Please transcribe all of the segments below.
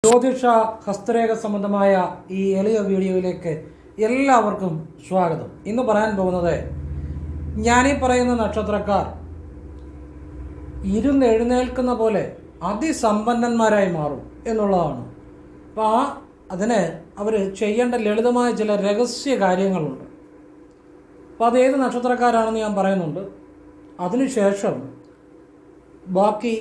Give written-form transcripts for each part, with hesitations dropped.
ജ്യോതിഷ ഹസ്തരേഖ സംബന്ധമായ ഈ എളിയ വീഡിയോയിലേക്ക് എല്ലാവർക്കും സ്വാഗതം. ഇന്ന് പറയാൻ പോകുന്നത് ഞാനീ പറയുന്ന നക്ഷത്രക്കാർ ഇരുന്നെഴുന്നേൽക്കുന്ന പോലെ അതിസമ്പന്നന്മാരായി മാറും എന്നുള്ളതാണ്. അപ്പോൾ അതിന് അവർ ചെയ്യേണ്ട ലളിതമായ ചില രഹസ്യ കാര്യങ്ങളുണ്ട്. അപ്പോൾ അതേത് നക്ഷത്രക്കാരാണെന്ന് ഞാൻ പറയുന്നുണ്ട്. അതിനുശേഷം ബാക്കി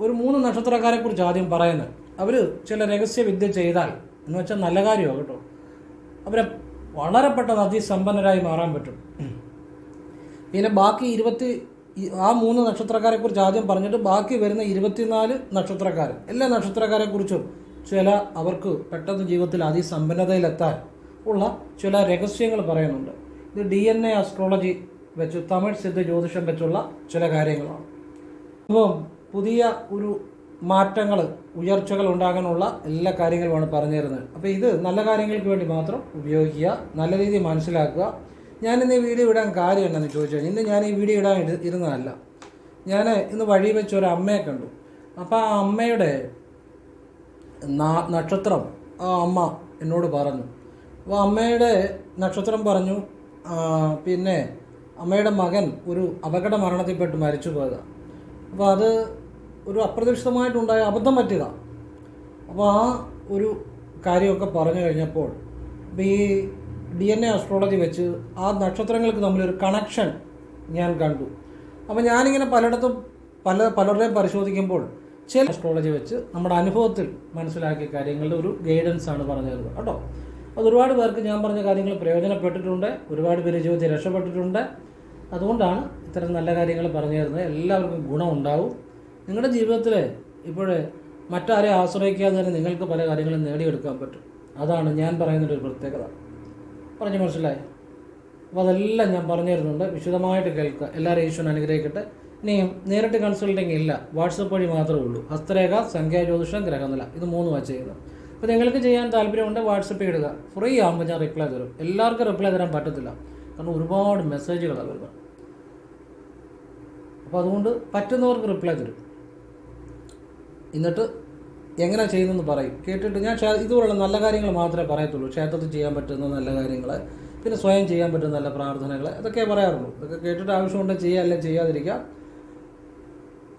ഒരു 3 നക്ഷത്രക്കാരെക്കുറിച്ച് ആദ്യം പറയുന്നത്. അവർ ചില രഹസ്യ വിദ്യ ചെയ്താൽ എന്ന് വെച്ചാൽ നല്ല കാര്യമാണ് കേട്ടോ. അവരെ വളരെ പെട്ടെന്ന് അതിസമ്പന്നരായി മാറാൻ പറ്റും. പിന്നെ ബാക്കി 3 നക്ഷത്രക്കാരെക്കുറിച്ച് ആദ്യം പറഞ്ഞിട്ട് ബാക്കി വരുന്ന 24 നക്ഷത്രക്കാർ, എല്ലാ നക്ഷത്രക്കാരെക്കുറിച്ചും അവർക്ക് പെട്ടെന്ന് ജീവിതത്തിൽ അതിസമ്പന്നതയിലെത്താൻ ഉള്ള ചില രഹസ്യങ്ങൾ പറയുന്നുണ്ട്. ഇത് DNA ആസ്ട്രോളജി വെച്ച്, തമിഴ് സിദ്ധ ജ്യോതിഷം വെച്ചുള്ള ചില കാര്യങ്ങളാണ്. അപ്പം പുതിയ ഒരു മാറ്റങ്ങൾ, ഉയർച്ചകൾ ഉണ്ടാകാനുള്ള എല്ലാ കാര്യങ്ങളുമാണ് പറഞ്ഞു തരുന്നത്. അപ്പോൾ ഇത് നല്ല കാര്യങ്ങൾക്ക് വേണ്ടി മാത്രം ഉപയോഗിക്കുക, നല്ല രീതിയിൽ മനസ്സിലാക്കുക. ഞാനിന്ന് ഈ വീഡിയോ ഇടാൻ കാര്യം എന്താണെന്ന് ചോദിച്ചാൽ, ഇന്ന് ഞാൻ ഈ വീഡിയോ ഇടാൻ ഇരുന്നതല്ല. ഞാൻ ഇന്ന് വഴി വെച്ച് ഒരു അമ്മയെ കണ്ടു. അപ്പോൾ ആ അമ്മയുടെ നക്ഷത്രം ആ അമ്മ എന്നോട് പറഞ്ഞു. അപ്പോൾ അമ്മയുടെ നക്ഷത്രം പറഞ്ഞു, പിന്നെ അമ്മയുടെ മകൻ ഒരു അപകട മരണത്തിൽപ്പെട്ട് മരിച്ചു പോയതാണ്. അപ്പോൾ അത് ഒരു അപ്രതീക്ഷിതമായിട്ടുണ്ടായ അബദ്ധം പറ്റിയതാണ്. അപ്പോൾ ആ ഒരു കാര്യമൊക്കെ പറഞ്ഞു കഴിഞ്ഞപ്പോൾ ഈ DNA ആസ്ട്രോളജി വെച്ച് ആ നക്ഷത്രങ്ങൾക്ക് തമ്മിലൊരു കണക്ഷൻ ഞാൻ കണ്ടു. അപ്പോൾ ഞാനിങ്ങനെ പലയിടത്തും പലരുടെയും പരിശോധിക്കുമ്പോൾ ചില ആസ്ട്രോളജി വെച്ച് നമ്മുടെ അനുഭവത്തിൽ മനസ്സിലാക്കിയ കാര്യങ്ങളുടെ ഒരു ഗൈഡൻസാണ് പറഞ്ഞു തരുന്നത് കേട്ടോ. അത് ഒരുപാട് പേർക്ക് ഞാൻ പറഞ്ഞ കാര്യങ്ങൾ പ്രയോജനപ്പെട്ടിട്ടുണ്ട്, ഒരുപാട് പേര് ജീവിതത്തിൽ രക്ഷപ്പെട്ടിട്ടുണ്ട്. അതുകൊണ്ടാണ് ഇത്തരം നല്ല കാര്യങ്ങൾ പറഞ്ഞു തരുന്നത്. എല്ലാവർക്കും ഗുണമുണ്ടാവും. നിങ്ങളുടെ ജീവിതത്തിൽ ഇപ്പോൾ മറ്റാരെ ആശ്രയിക്കാതെ തന്നെ നിങ്ങൾക്ക് പല കാര്യങ്ങളും നേടിയെടുക്കാൻ പറ്റും. അതാണ് ഞാൻ പറയുന്നൊരു പ്രത്യേകത. പറഞ്ഞു മനസ്സിലായി? അപ്പോൾ അതെല്ലാം ഞാൻ പറഞ്ഞു തരുന്നുണ്ട്. വിശദമായിട്ട് കേൾക്കുക. എല്ലാവരും ഈശ്വരൻ അനുഗ്രഹിക്കട്ടെ. ഇനിയും നേരിട്ട് കൺസൾട്ടിങ് ഇല്ല, വാട്സപ്പ് വഴി മാത്രമേ ഉള്ളൂ. ഹസ്തരേഖ, സംഖ്യാജ്യോതിഷം, ഗ്രഹനില, ഇത് 3 ചെയ്യുന്നത്. അപ്പോൾ നിങ്ങൾക്ക് ചെയ്യാൻ താല്പര്യമുണ്ട് വാട്സപ്പ് ഇടുക. ഫ്രീ ആകുമ്പോൾ ഞാൻ റിപ്ലൈ തരും. എല്ലാവർക്കും റിപ്ലൈ തരാൻ പറ്റത്തില്ല, കാരണം ഒരുപാട് മെസ്സേജുകളാണ് വരുന്നത്. അപ്പോൾ അതുകൊണ്ട് പറ്റുന്നവർക്ക് റിപ്ലൈ തരും. എന്നിട്ട് എങ്ങനെ ചെയ്യുന്നതെന്ന് പറയും. കേട്ടിട്ട് ഞാൻ ഇതുപോലുള്ള നല്ല കാര്യങ്ങൾ മാത്രമേ പറയത്തുള്ളൂ. ക്ഷേത്രത്തിൽ ചെയ്യാൻ പറ്റുന്ന നല്ല കാര്യങ്ങൾ, പിന്നെ സ്വയം ചെയ്യാൻ പറ്റുന്ന നല്ല പ്രാർത്ഥനകൾ, ഇതൊക്കെ പറയാറുള്ളൂ. ഇതൊക്കെ കേട്ടിട്ട് ആവശ്യമുണ്ടെങ്കിൽ ചെയ്യുക, അല്ലെങ്കിൽ ചെയ്യാതിരിക്കാം.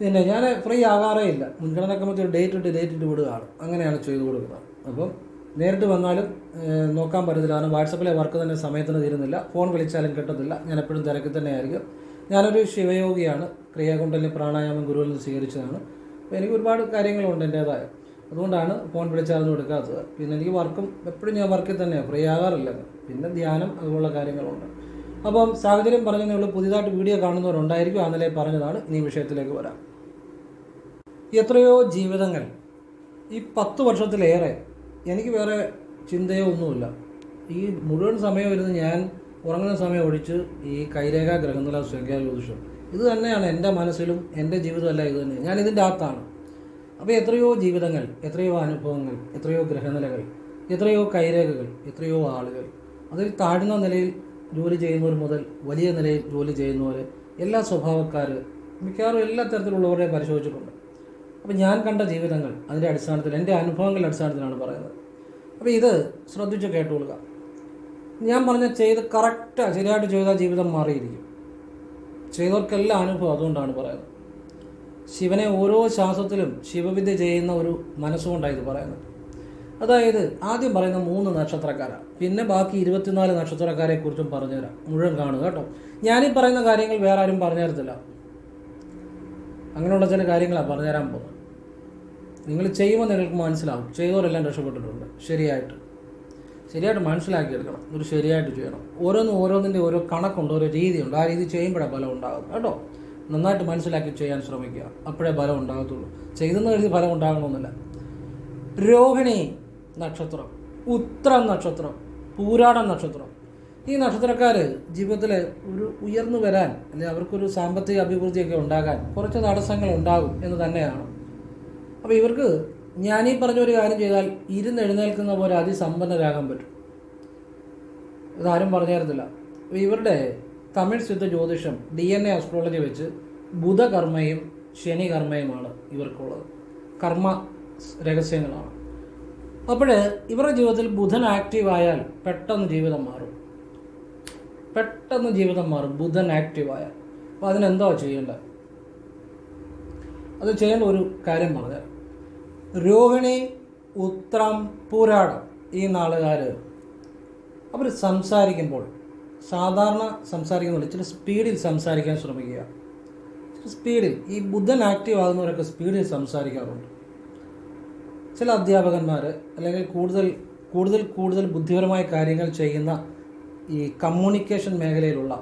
പിന്നെ ഞാൻ ഫ്രീ ആകാറേ ഇല്ല. മുൻഗണന കമ്മിറ്റി ഡേറ്റ് ഇട്ട് വിടുകയാണ്, അങ്ങനെയാണ് ചെയ്തു കൊടുക്കുന്നത്. അപ്പം നേരിട്ട് വന്നാലും നോക്കാൻ പറ്റത്തില്ല, കാരണം വാട്സപ്പിലെ വർക്ക് തന്നെ സമയത്തിന് തീരുന്നില്ല. ഫോൺ വിളിച്ചാലും കിട്ടത്തില്ല. ഞാൻ എപ്പോഴും തിരക്കിൽ തന്നെ ആയിരിക്കും. ഞാനൊരു ശിവയോഗിയാണ്. ക്രിയാകുണ്ടലിനി പ്രാണായാമം ഗുരുവിൽ നിന്ന് സ്വീകരിച്ചതാണ്. അപ്പോൾ എനിക്ക് ഒരുപാട് കാര്യങ്ങളുണ്ട് എൻ്റേതായ. അതുകൊണ്ടാണ് ഫോൺ വിളിച്ചാലൊന്നും എടുക്കാത്തത്. പിന്നെ എനിക്ക് വർക്കും എപ്പോഴും ഞാൻ വർക്കിൽ തന്നെയാണ്, ഫ്രീ ആകാറില്ല. പിന്നെ ധ്യാനം, അതുപോലുള്ള കാര്യങ്ങളുണ്ട്. അപ്പം സാഹചര്യം പറഞ്ഞതേ ഉള്ളൂ. പുതിയതായിട്ട് വീഡിയോ കാണുന്നവരുണ്ടായിരിക്കും, ആ നിലയിൽ പറഞ്ഞതാണ്. ഇനി വിഷയത്തിലേക്ക് വരാം. എത്രയോ ജീവിതങ്ങൾ ഈ 10 വർഷത്തിലേറെ എനിക്ക് വേറെ ചിന്തയോ ഒന്നുമില്ല. ഈ മുഴുവൻ സമയം ഇരുന്ന് ഞാൻ ഉറങ്ങുന്ന സമയം ഒഴിച്ച് ഈ കൈരേഖ, ഗ്രഹനില, സംഖ്യാജ്യോതിഷം, ഇത് തന്നെയാണ് എൻ്റെ മനസ്സിലും. എൻ്റെ ജീവിതമല്ല ഇത് തന്നെ, ഞാൻ ഇതിൻ്റെ അകത്താണ്. അപ്പോൾ എത്രയോ ജീവിതങ്ങൾ, എത്രയോ അനുഭവങ്ങൾ, എത്രയോ ഗ്രഹനിലകൾ, എത്രയോ കൈരേഖകൾ, എത്രയോ ആളുകൾ, അതിൽ താഴ്ന്ന നിലയിൽ ജോലി ചെയ്യുന്നവർ മുതൽ വലിയ നിലയിൽ ജോലി ചെയ്യുന്നവർ, എല്ലാ സ്വഭാവക്കാർ, മിക്കവാറും എല്ലാ തരത്തിലുള്ളവരെ പരിശോധിച്ചിട്ടുണ്ട്. അപ്പോൾ ഞാൻ കണ്ട ജീവിതങ്ങൾ, അതിൻ്റെ അടിസ്ഥാനത്തിൽ, എൻ്റെ അനുഭവങ്ങളുടെ അടിസ്ഥാനത്തിലാണ് പറയുന്നത്. അപ്പോൾ ഇത് ശ്രദ്ധിച്ച് കേട്ടുകൊള്ളുക. ഞാൻ പറഞ്ഞ കറക്റ്റാണ്, ശരിയായിട്ട് ചെയ്താൽ ജീവിതം മാറിയിരിക്കും. ചെയ്തവർക്കെല്ലാം അനുഭവം. അതുകൊണ്ടാണ് പറയുന്നത്. ശിവനെ ഓരോ ശ്വാസത്തിലും ശിവവിദ്യ ചെയ്യുന്ന ഒരു മനസ്സുകൊണ്ടാണ് ഇത് പറയുന്നത്. അതായത് ആദ്യം പറയുന്ന 3 നക്ഷത്രക്കാരാണ്. പിന്നെ ബാക്കി 24 നക്ഷത്രക്കാരെ കുറിച്ചും പറഞ്ഞുതരാം. മുഴുവൻ കാണുക കേട്ടോ. ഞാനീ പറയുന്ന കാര്യങ്ങൾ വേറെ ആരും പറഞ്ഞു തരത്തില്ല. അങ്ങനെയുള്ള ചില കാര്യങ്ങളാണ് പറഞ്ഞുതരാൻ പോകുന്നത്. നിങ്ങൾ ചെയ്യുമ്പോൾ നിങ്ങൾക്ക് മനസ്സിലാവും. ചെയ്തവരെല്ലാം രക്ഷപ്പെട്ടിട്ടുണ്ട്. ശരിയായിട്ട് മനസ്സിലാക്കിയെടുക്കണം. ഒരു ശരിയായിട്ട് ചെയ്യണം. ഓരോന്നിൻ്റെ ഓരോ കണക്കുണ്ട്, ഓരോ രീതിയുണ്ട്. ആ രീതി ചെയ്യുമ്പോഴാണ് ബലം ഉണ്ടാകുന്നത് കേട്ടോ. നന്നായിട്ട് മനസ്സിലാക്കി ചെയ്യാൻ ശ്രമിക്കുക, അപ്പോഴേ ബലം ഉണ്ടാകത്തുള്ളൂ. ചെയ്തെന്ന് കരുതി ഫലം ഉണ്ടാകണമെന്നില്ല. രോഹിണി നക്ഷത്രം, ഉത്രം നക്ഷത്രം, പൂരാടം നക്ഷത്രം, ഈ നക്ഷത്രക്കാർ ജീവിതത്തിൽ ഒരു ഉയർന്നു വരാൻ, അല്ലെങ്കിൽ അവർക്കൊരു സാമ്പത്തിക അഭിവൃദ്ധിയൊക്കെ ഉണ്ടാകാൻ കുറച്ച് തടസ്സങ്ങൾ ഉണ്ടാകും എന്ന് തന്നെയാണ്. അപ്പോൾ ഇവർക്ക് ഞാനീ പറഞ്ഞൊരു കാര്യം ചെയ്താൽ ഇരുന്നെഴുന്നേൽക്കുന്ന പോലെ അതിസമ്പന്നരാകാൻ പറ്റും. ഇതാരും പറഞ്ഞു തരത്തില്ല. അപ്പോൾ ഇവരുടെ തമിഴ് സിദ്ധ ജ്യോതിഷം DNA ആസ്ട്രോളജി വെച്ച് ബുധകർമ്മയും ശനി കർമ്മയുമാണ് ഇവർക്കുള്ളത്. കർമ്മ രഹസ്യങ്ങളാണ്. അപ്പോൾ ഇവരുടെ ജീവിതത്തിൽ ബുധൻ ആക്റ്റീവായാൽ പെട്ടെന്ന് ജീവിതം മാറും. ബുധൻ ആക്റ്റീവായാൽ. അപ്പോൾ അതിനെന്തോ ചെയ്യേണ്ടത്? അത് ചെയ്യേണ്ട ഒരു കാര്യം പറഞ്ഞാൽ, രോഹിണി, ഉത്രം, പൂരാടം ഈ നാളുകാർ അവർ സംസാരിക്കുമ്പോൾ സാധാരണ സംസാരിക്കുന്നില്ല, ഇച്ചിരി സ്പീഡിൽ സംസാരിക്കാൻ ശ്രമിക്കുക. സ്പീഡിൽ, ഈ ബുധൻ ആക്റ്റീവ് ആകുന്നവരൊക്കെ സ്പീഡിൽ സംസാരിക്കാറുണ്ട്. ചില അധ്യാപകന്മാർ അല്ലെങ്കിൽ കൂടുതൽ ബുദ്ധിപരമായ കാര്യങ്ങൾ ചെയ്യുന്ന ഈ കമ്മ്യൂണിക്കേഷൻ മേഖലയിലുള്ള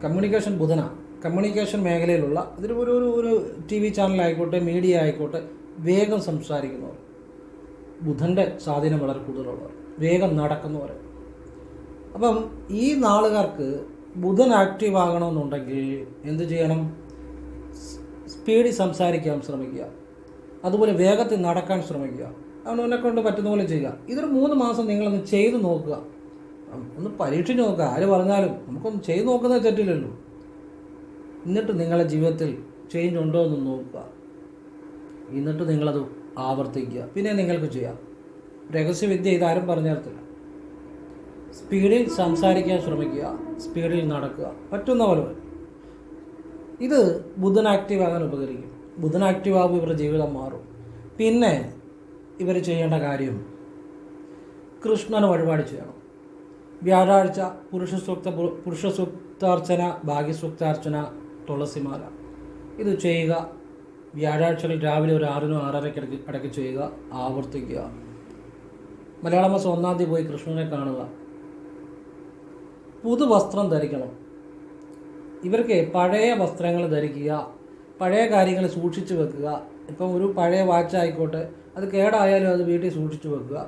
കമ്മ്യൂണിക്കേഷൻ മേഖലയിലുള്ള ഇതിൽ ഒരു ടി വി ചാനലായിക്കോട്ടെ, മീഡിയ ആയിക്കോട്ടെ, വേഗം സംസാരിക്കുന്നവർ, ബുധൻ്റെ സ്വാധീനം വളരെ കൂടുതലുള്ളവർ, വേഗം നടക്കുന്നവർ. അപ്പം ഈ നാളുകാർക്ക് ബുധൻ ആക്റ്റീവ് ആകണമെന്നുണ്ടെങ്കിൽ എന്ത് ചെയ്യണം? സ്പീഡിൽ സംസാരിക്കാൻ ശ്രമിക്കുക, അതുപോലെ വേഗത്തിൽ നടക്കാൻ ശ്രമിക്കുക, അവനെ കൊണ്ട് പറ്റുന്ന പോലെ ചെയ്യുക. ഇതൊരു 3 മാസം നിങ്ങളൊന്ന് ചെയ്ത് നോക്കുക, ഒന്ന് പരീക്ഷിച്ച് നോക്കുക. ആര് പറഞ്ഞാലും നമുക്കൊന്ന് ചെയ്ത് നോക്കുന്നത് തെറ്റില്ലല്ലോ. എന്നിട്ട് നിങ്ങളുടെ ജീവിതത്തിൽ ചേഞ്ച് ഉണ്ടോ എന്ന് നോക്കുക, എന്നിട്ട് നിങ്ങളത് ആവർത്തിക്കുക. പിന്നെ നിങ്ങൾക്ക് ചെയ്യാം. രഹസ്യവിദ്യ ഇതാരും പറഞ്ഞു തരത്തില്ല. സ്പീഡിൽ സംസാരിക്കാൻ ശ്രമിക്കുക, സ്പീഡിൽ നടക്കുക, പറ്റുന്ന പോലെ. ഇത് ബുധൻ ആക്റ്റീവ് ആകാൻ ഉപകരിക്കും. ബുധൻ ആക്റ്റീവ് ആകുമ്പോൾ ഇവരുടെ ജീവിതം മാറും. പിന്നെ ഇവർ ചെയ്യേണ്ട കാര്യം, കൃഷ്ണന് വഴിപാട് ചെയ്യണം. വ്യാഴാഴ്ച പുരുഷ സൂക്താർച്ചന, ഭാഗ്യസൂക്താർച്ചന, തുളസിമാല ഇത് ചെയ്യുക. വ്യാഴാഴ്ചകൾ രാവിലെ ഒരു 6-നും 6:30 ഇടയ്ക്ക് ചെയ്യുക, ആവർത്തിക്കുക. മലയാള മാസം 1-ാം തീയതി പോയി കൃഷ്ണനെ കാണുക. പുതുവസ്ത്രം ധരിക്കണം. ഇവർക്ക് പഴയ വസ്ത്രങ്ങൾ ധരിക്കുക, പഴയ കാര്യങ്ങൾ സൂക്ഷിച്ച് വെക്കുക. ഇപ്പം ഒരു പഴയ വാച്ച് ആയിക്കോട്ടെ, അത് കേടായാലും അത് വീട്ടിൽ സൂക്ഷിച്ച് വെക്കുക.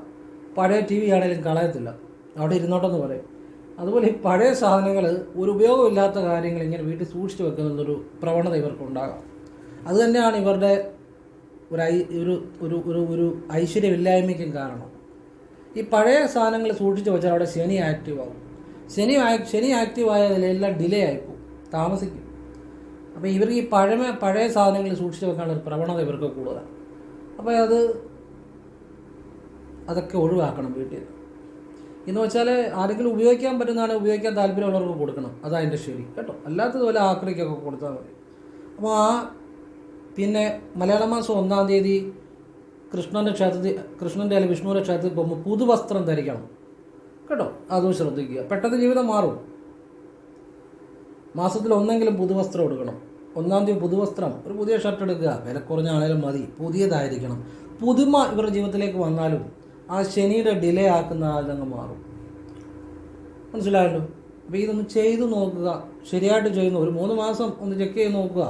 പഴയ ടി വി ആണെങ്കിലും കളയത്തില്ല, അവിടെ ഇരുന്നോട്ടെന്ന് പറയും. അതുപോലെ ഈ പഴയ സാധനങ്ങൾ, ഒരു ഉപയോഗമില്ലാത്ത കാര്യങ്ങൾ ഇങ്ങനെ വീട്ടിൽ സൂക്ഷിച്ച് വെക്കുന്നൊരു പ്രവണത ഇവർക്കുണ്ടാകാം. അതുതന്നെയാണ് ഇവരുടെ ഒരു ഐശ്വര്യമില്ലായ്മയ്ക്കും കാരണം. ഈ പഴയ സാധനങ്ങൾ സൂക്ഷിച്ച് വെച്ചാൽ അവിടെ ശനി ആക്റ്റീവ് ആകും. ശനി ആക്റ്റീവ് ആയതിലെല്ലാം ഡിലേ ആയിപ്പോവും, താമസിക്കും. അപ്പോൾ ഇവർക്ക് ഈ പഴയ സാധനങ്ങൾ സൂക്ഷിച്ച് വെക്കാനുള്ള ഒരു പ്രവണത ഇവർക്ക് കൂടുതലാണ്. അപ്പോൾ അതൊക്കെ ഒഴിവാക്കണം വീട്ടിൽ. എന്ന് വെച്ചാൽ ആരെങ്കിലും ഉപയോഗിക്കാൻ പറ്റുന്നതാണ്, ഉപയോഗിക്കാൻ താല്പര്യമുള്ളവർക്ക് കൊടുക്കണം, അതതിൻ്റെ ശരി കേട്ടോ. അല്ലാത്തതുപോലെ ആക്രിക്കൊക്കെ കൊടുത്താൽ മതി. അപ്പോൾ പിന്നെ മലയാള മാസം 1-ാം തീയതി കൃഷ്ണൻ്റെ അല്ലെങ്കിൽ വിഷ്ണുവിൻ്റെ ക്ഷേത്രത്തിൽ പോകുമ്പോൾ പുതുവസ്ത്രം ധരിക്കണം കേട്ടോ. അതും ശ്രദ്ധിക്കുക, പെട്ടെന്ന് ജീവിതം മാറും. മാസത്തിൽ ഒന്നെങ്കിലും പുതുവസ്ത്രം എടുക്കണം. 1-ാം തീയതി പുതുവസ്ത്രം, ഒരു പുതിയ ഷർട്ട് എടുക്കുക, വില കുറഞ്ഞ ആണെങ്കിലും മതി, പുതിയതായിരിക്കണം. പുതുമ ഇവരുടെ ജീവിതത്തിലേക്ക് വന്നാലും ആ ശനിയുടെ ഡിലേ ആക്കുന്ന അതങ്ങ് മാറും. മനസ്സിലായല്ലോ? അപ്പോൾ ഇതൊന്ന് ചെയ്ത് നോക്കുക, ശരിയായിട്ട് ചെയ്യുന്നു. ഒരു 3 മാസം ഒന്ന് ചെക്ക് ചെയ്ത് നോക്കുക.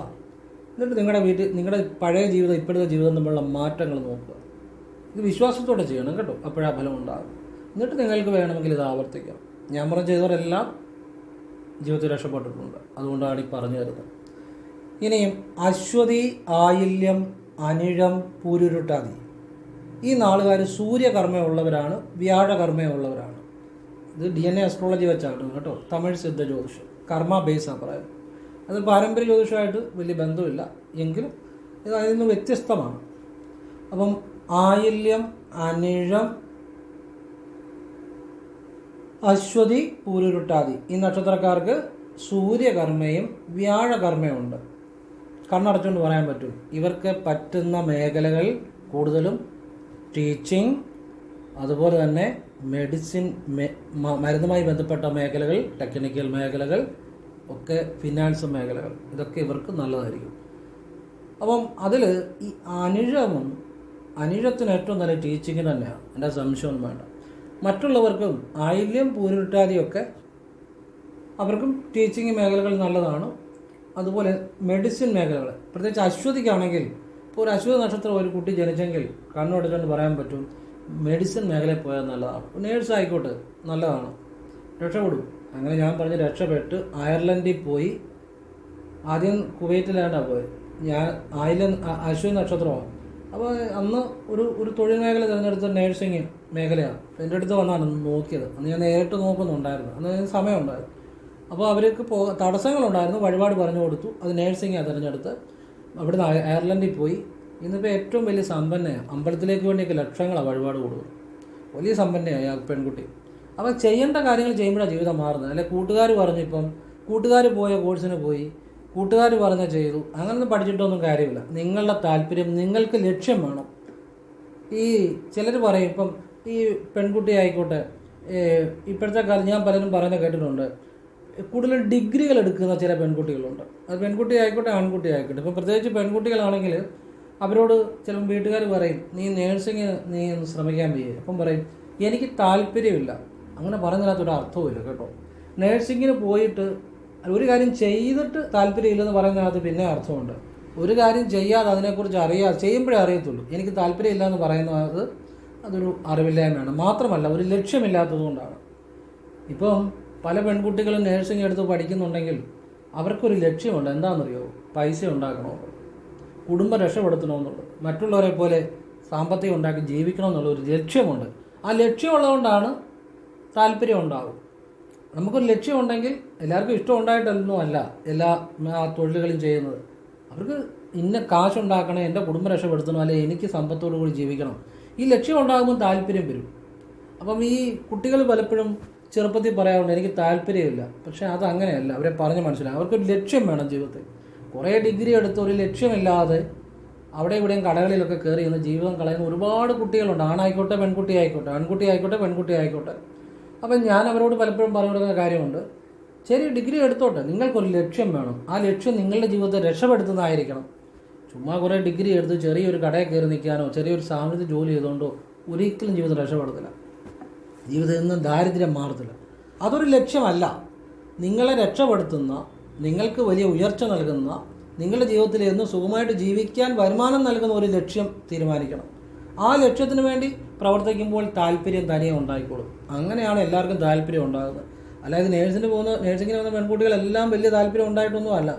എന്നിട്ട് നിങ്ങളുടെ പഴയ ജീവിതം ഇപ്പോഴത്തെ ജീവിതം തമ്മിലുള്ള മാറ്റങ്ങൾ നോക്കുക. ഇത് വിശ്വാസത്തോടെ ചെയ്യണം കേട്ടോ, അപ്പോഴാ ഫലം ഉണ്ടാകും. എന്നിട്ട് നിങ്ങൾക്ക് വേണമെങ്കിൽ ഇത് ആവർത്തിക്കാം. ഞാൻ പറഞ്ഞ ചെയ്തവരെല്ലാം ജീവിതത്തിൽ രക്ഷപ്പെട്ടിട്ടുണ്ട്, അതുകൊണ്ടാണ് ഈ പറഞ്ഞു തരുന്നത്. ഇനിയും അശ്വതി, ആയില്യം, അനിഴം, പൂരുരുട്ടാതി ഈ നാളുകാർ സൂര്യകർമ്മയുള്ളവരാണ്, വ്യാഴകർമ്മയുള്ളവരാണ്. ഇത് DNA അസ്ട്രോളജി വെച്ചാണ് കേട്ടോ, തമിഴ് സിദ്ധ ജ്യോതിഷം, കർമ്മ ബേസാണ് പറയുന്നത്. അത് പാരമ്പര്യ ജ്യോതിഷമായിട്ട് വലിയ ബന്ധമില്ല, എങ്കിലും ഇത് അതിൽ നിന്ന് വ്യത്യസ്തമാണ്. അപ്പം ആയില്യം, അനിഴം, അശ്വതി, പൂരുരുട്ടാതി ഈ നക്ഷത്രക്കാർക്ക് സൂര്യകർമ്മയും വ്യാഴകർമ്മയും ഉണ്ട്. കണ്ണടച്ചുകൊണ്ട് പറയാൻ പറ്റും. ഇവർക്ക് പറ്റുന്ന മേഖലകൾ കൂടുതലും ടീച്ചിങ്, അതുപോലെ തന്നെ മെഡിസിൻ, മരുന്നുമായി ബന്ധപ്പെട്ട മേഖലകൾ, ടെക്നിക്കൽ മേഖലകൾ ഒക്കെ, ഫിനാൻസ് മേഖലകൾ, ഇതൊക്കെ ഇവർക്ക് നല്ലതായിരിക്കും. അപ്പം അതിൽ ഈ അനിഴത്തിന് ഏറ്റവും നല്ല ടീച്ചിങ് തന്നെയാണ്, എൻ്റെ സംശയമൊന്നും വേണ്ട. മറ്റുള്ളവർക്കും ആയില്യം, പൂരുരുട്ടാതിയൊക്കെ അവർക്കും ടീച്ചിങ് മേഖലകൾ നല്ലതാണ്. അതുപോലെ മെഡിസിൻ മേഖലകൾ, പ്രത്യേകിച്ച് അശ്വതിക്കാണെങ്കിൽ, ഇപ്പോൾ ഒരു അശ്വതി നക്ഷത്രം ഒരു കുട്ടി ജനിച്ചെങ്കിൽ കണ്ണുടച്ചുകൊണ്ട് പറയാൻ പറ്റും മെഡിസിൻ മേഖലയിൽ പോയാൽ നല്ലതാണ്. നേഴ്സ് ആയിക്കോട്ടെ, നല്ലതാണ്, രക്ഷപ്പെടും. അങ്ങനെ ഞാൻ പറഞ്ഞ് രക്ഷപ്പെട്ട് അയർലൻഡിൽ പോയി. ആദ്യം കുവൈറ്റിലാണ് പോയത് ഞാൻ. അശ്വതി നക്ഷത്രമാണ്. അപ്പോൾ അന്ന് ഒരു തൊഴിൽ മേഖല തിരഞ്ഞെടുത്ത നേഴ്സിങ് മേഖലയാണ്. എൻ്റെ അടുത്ത് വന്നാണ് നോക്കിയത്. അന്ന് ഞാൻ നേരിട്ട് നോക്കുന്നുണ്ടായിരുന്നു, അന്ന് സമയമുണ്ടായിരുന്നു. അപ്പോൾ അവർക്ക് തടസ്സങ്ങളുണ്ടായിരുന്നു, വഴിപാട് പറഞ്ഞു കൊടുത്തു. അത് നേഴ്സിങ്ങാണ് തിരഞ്ഞെടുത്ത്. അവിടുന്ന് അയർലൻഡിൽ പോയി ഇന്നിപ്പോൾ ഏറ്റവും വലിയ സമ്പന്നയാണ്, അമ്പലത്തിലേക്ക് വേണ്ടിയൊക്കെ ലക്ഷങ്ങളാണ് വഴിപാട് കൊടുക്കും, വലിയ സമ്പന്നയായി ആ പെൺകുട്ടി. അപ്പോൾ ചെയ്യേണ്ട കാര്യങ്ങൾ ചെയ്യുമ്പോഴാണ് ജീവിതം മാറുന്നത്. അല്ലെ കൂട്ടുകാർ പറഞ്ഞു, ഇപ്പം കൂട്ടുകാർ പോയ കോഴ്സിന് പോയി, കൂട്ടുകാർ പറഞ്ഞ ചെയ്തു, അങ്ങനൊന്നും പഠിച്ചിട്ടൊന്നും കാര്യമില്ല. നിങ്ങളുടെ താല്പര്യം, നിങ്ങൾക്ക് ലക്ഷ്യം വേണം. ഈ ചിലർ പറയും, ഇപ്പം ഈ പെൺകുട്ടി ആയിക്കോട്ടെ, ഇപ്പോഴത്തെ കാലം ഞാൻ പലരും പറയുന്നത് കേട്ടിട്ടുണ്ട്, കൂടുതൽ ഡിഗ്രികൾ എടുക്കുന്ന ചില പെൺകുട്ടികളുണ്ട്. അത് പെൺകുട്ടി ആയിക്കോട്ടെ ആൺകുട്ടി ആയിക്കോട്ടെ. ഇപ്പം പ്രത്യേകിച്ച് പെൺകുട്ടികളാണെങ്കിൽ അവരോട് ചിലപ്പോൾ വീട്ടുകാർ പറയും, നീ നേഴ്സിങ് നീ ഒന്ന് ശ്രമിക്കാൻ വയ്യേ. അപ്പം പറയും, എനിക്ക് താല്പര്യമില്ല. അങ്ങനെ പറയുന്നതിനകത്തൊരു അർത്ഥവുമില്ല കേട്ടോ. നേഴ്സിങ്ങിന് പോയിട്ട് ഒരു കാര്യം ചെയ്തിട്ട് താല്പര്യമില്ലെന്ന് പറയുന്നതിനകത്ത് പിന്നെ അർത്ഥമുണ്ട്. ഒരു കാര്യം ചെയ്യാതെ അതിനെക്കുറിച്ച് ചെയ്യുമ്പോഴേ അറിയത്തുള്ളൂ. എനിക്ക് താല്പര്യമില്ല എന്ന് പറയുന്നത് അതൊരു അറിവില്ലായ്മയാണ്. മാത്രമല്ല ഒരു ലക്ഷ്യമില്ലാത്തതുകൊണ്ടാണ്. ഇപ്പം പല പെൺകുട്ടികളും നേഴ്സിംഗ് എടുത്ത് പഠിക്കുന്നുണ്ടെങ്കിൽ അവർക്കൊരു ലക്ഷ്യമുണ്ട്. എന്താണെന്നറിയോ? പൈസ ഉണ്ടാക്കണമെന്നുള്ളത്, കുടുംബം രക്ഷപ്പെടുത്തണമെന്നുള്ളത്, മറ്റുള്ളവരെ പോലെ സാമ്പത്തികം ഉണ്ടാക്കി ജീവിക്കണമെന്നുള്ളൊരു ലക്ഷ്യമുണ്ട്. ആ ലക്ഷ്യമുള്ളതുകൊണ്ടാണ് താല്പര്യം ഉണ്ടാകും. നമുക്കൊരു ലക്ഷ്യമുണ്ടെങ്കിൽ എല്ലാവർക്കും ഇഷ്ടം ഉണ്ടായിട്ടൊന്നും അല്ല എല്ലാ തൊഴിലുകളും ചെയ്യുന്നത്. അവർക്ക് ഇന്ന കാശുണ്ടാക്കണം, എൻ്റെ കുടുംബം രക്ഷപ്പെടുത്തണം, അല്ലെങ്കിൽ എനിക്ക് സമ്പത്തോടു കൂടി ജീവിക്കണം. ഈ ലക്ഷ്യം ഉണ്ടാകുമ്പോൾ താല്പര്യം വരും. അപ്പം ഈ കുട്ടികൾ പലപ്പോഴും ചെറുപ്പത്തിൽ പറയാറുണ്ട്, എനിക്ക് താല്പര്യമില്ല. പക്ഷേ അതങ്ങനെയല്ല, അവരെ പറഞ്ഞ് മനസ്സിലാകും. അവർക്കൊരു ലക്ഷ്യം വേണം ജീവിതത്തിൽ. കുറേ ഡിഗ്രി എടുത്ത് ഒരു ലക്ഷ്യമില്ലാതെ അവിടെ ഇവിടെയും കടകളിലൊക്കെ കയറി ഇന്ന് ജീവിതം കളയുന്ന ഒരുപാട് കുട്ടികളുണ്ട്. ആണായിക്കോട്ടെ പെൺകുട്ടി ആയിക്കോട്ടെ, ആൺകുട്ടി ആയിക്കോട്ടെ പെൺകുട്ടി ആയിക്കോട്ടെ. അപ്പം ഞാൻ അവരോട് പലപ്പോഴും പറഞ്ഞു കൊടുക്കുന്ന കാര്യമുണ്ട്, ശരി ഡിഗ്രി എടുത്തോട്ടെ, നിങ്ങൾക്കൊരു ലക്ഷ്യം വേണം. ആ ലക്ഷ്യം നിങ്ങളുടെ ജീവിതത്തെ രക്ഷപ്പെടുത്തുന്നതായിരിക്കണം. ചുമ്മാ കുറേ ഡിഗ്രി എടുത്ത് ചെറിയൊരു കടയിൽ കയറി നിൽക്കാനോ ചെറിയൊരു സ്ഥാപനത്തിൽ ജോലി ചെയ്തുകൊണ്ടോ ഒരിക്കലും ജീവിതം രക്ഷപ്പെടത്തില്ല. ജീവിതം എന്നും ദാരിദ്ര്യം മാറത്തില്ല. അതൊരു ലക്ഷ്യമല്ല. നിങ്ങളെ രക്ഷപ്പെടുത്തുന്ന, നിങ്ങൾക്ക് വലിയ ഉയർച്ച നൽകുന്ന, നിങ്ങളുടെ ജീവിതത്തിൽ എന്നും സുഖമായിട്ട് ജീവിക്കാൻ വരുമാനം നൽകുന്ന ഒരു ലക്ഷ്യം തീരുമാനിക്കണം. ആ ലക്ഷ്യത്തിന് വേണ്ടി പ്രവർത്തിക്കുമ്പോൾ താല്പര്യം തനിയെ ഉണ്ടായിക്കോളും. അങ്ങനെയാണ് എല്ലാവർക്കും താല്പര്യം ഉണ്ടാകുന്നത്. അല്ലാതെ നേഴ്സിങ്ങിന് പോകുന്ന പെൺകുട്ടികളെല്ലാം വലിയ താല്പര്യം ഉണ്ടായിട്ടൊന്നും അല്ല.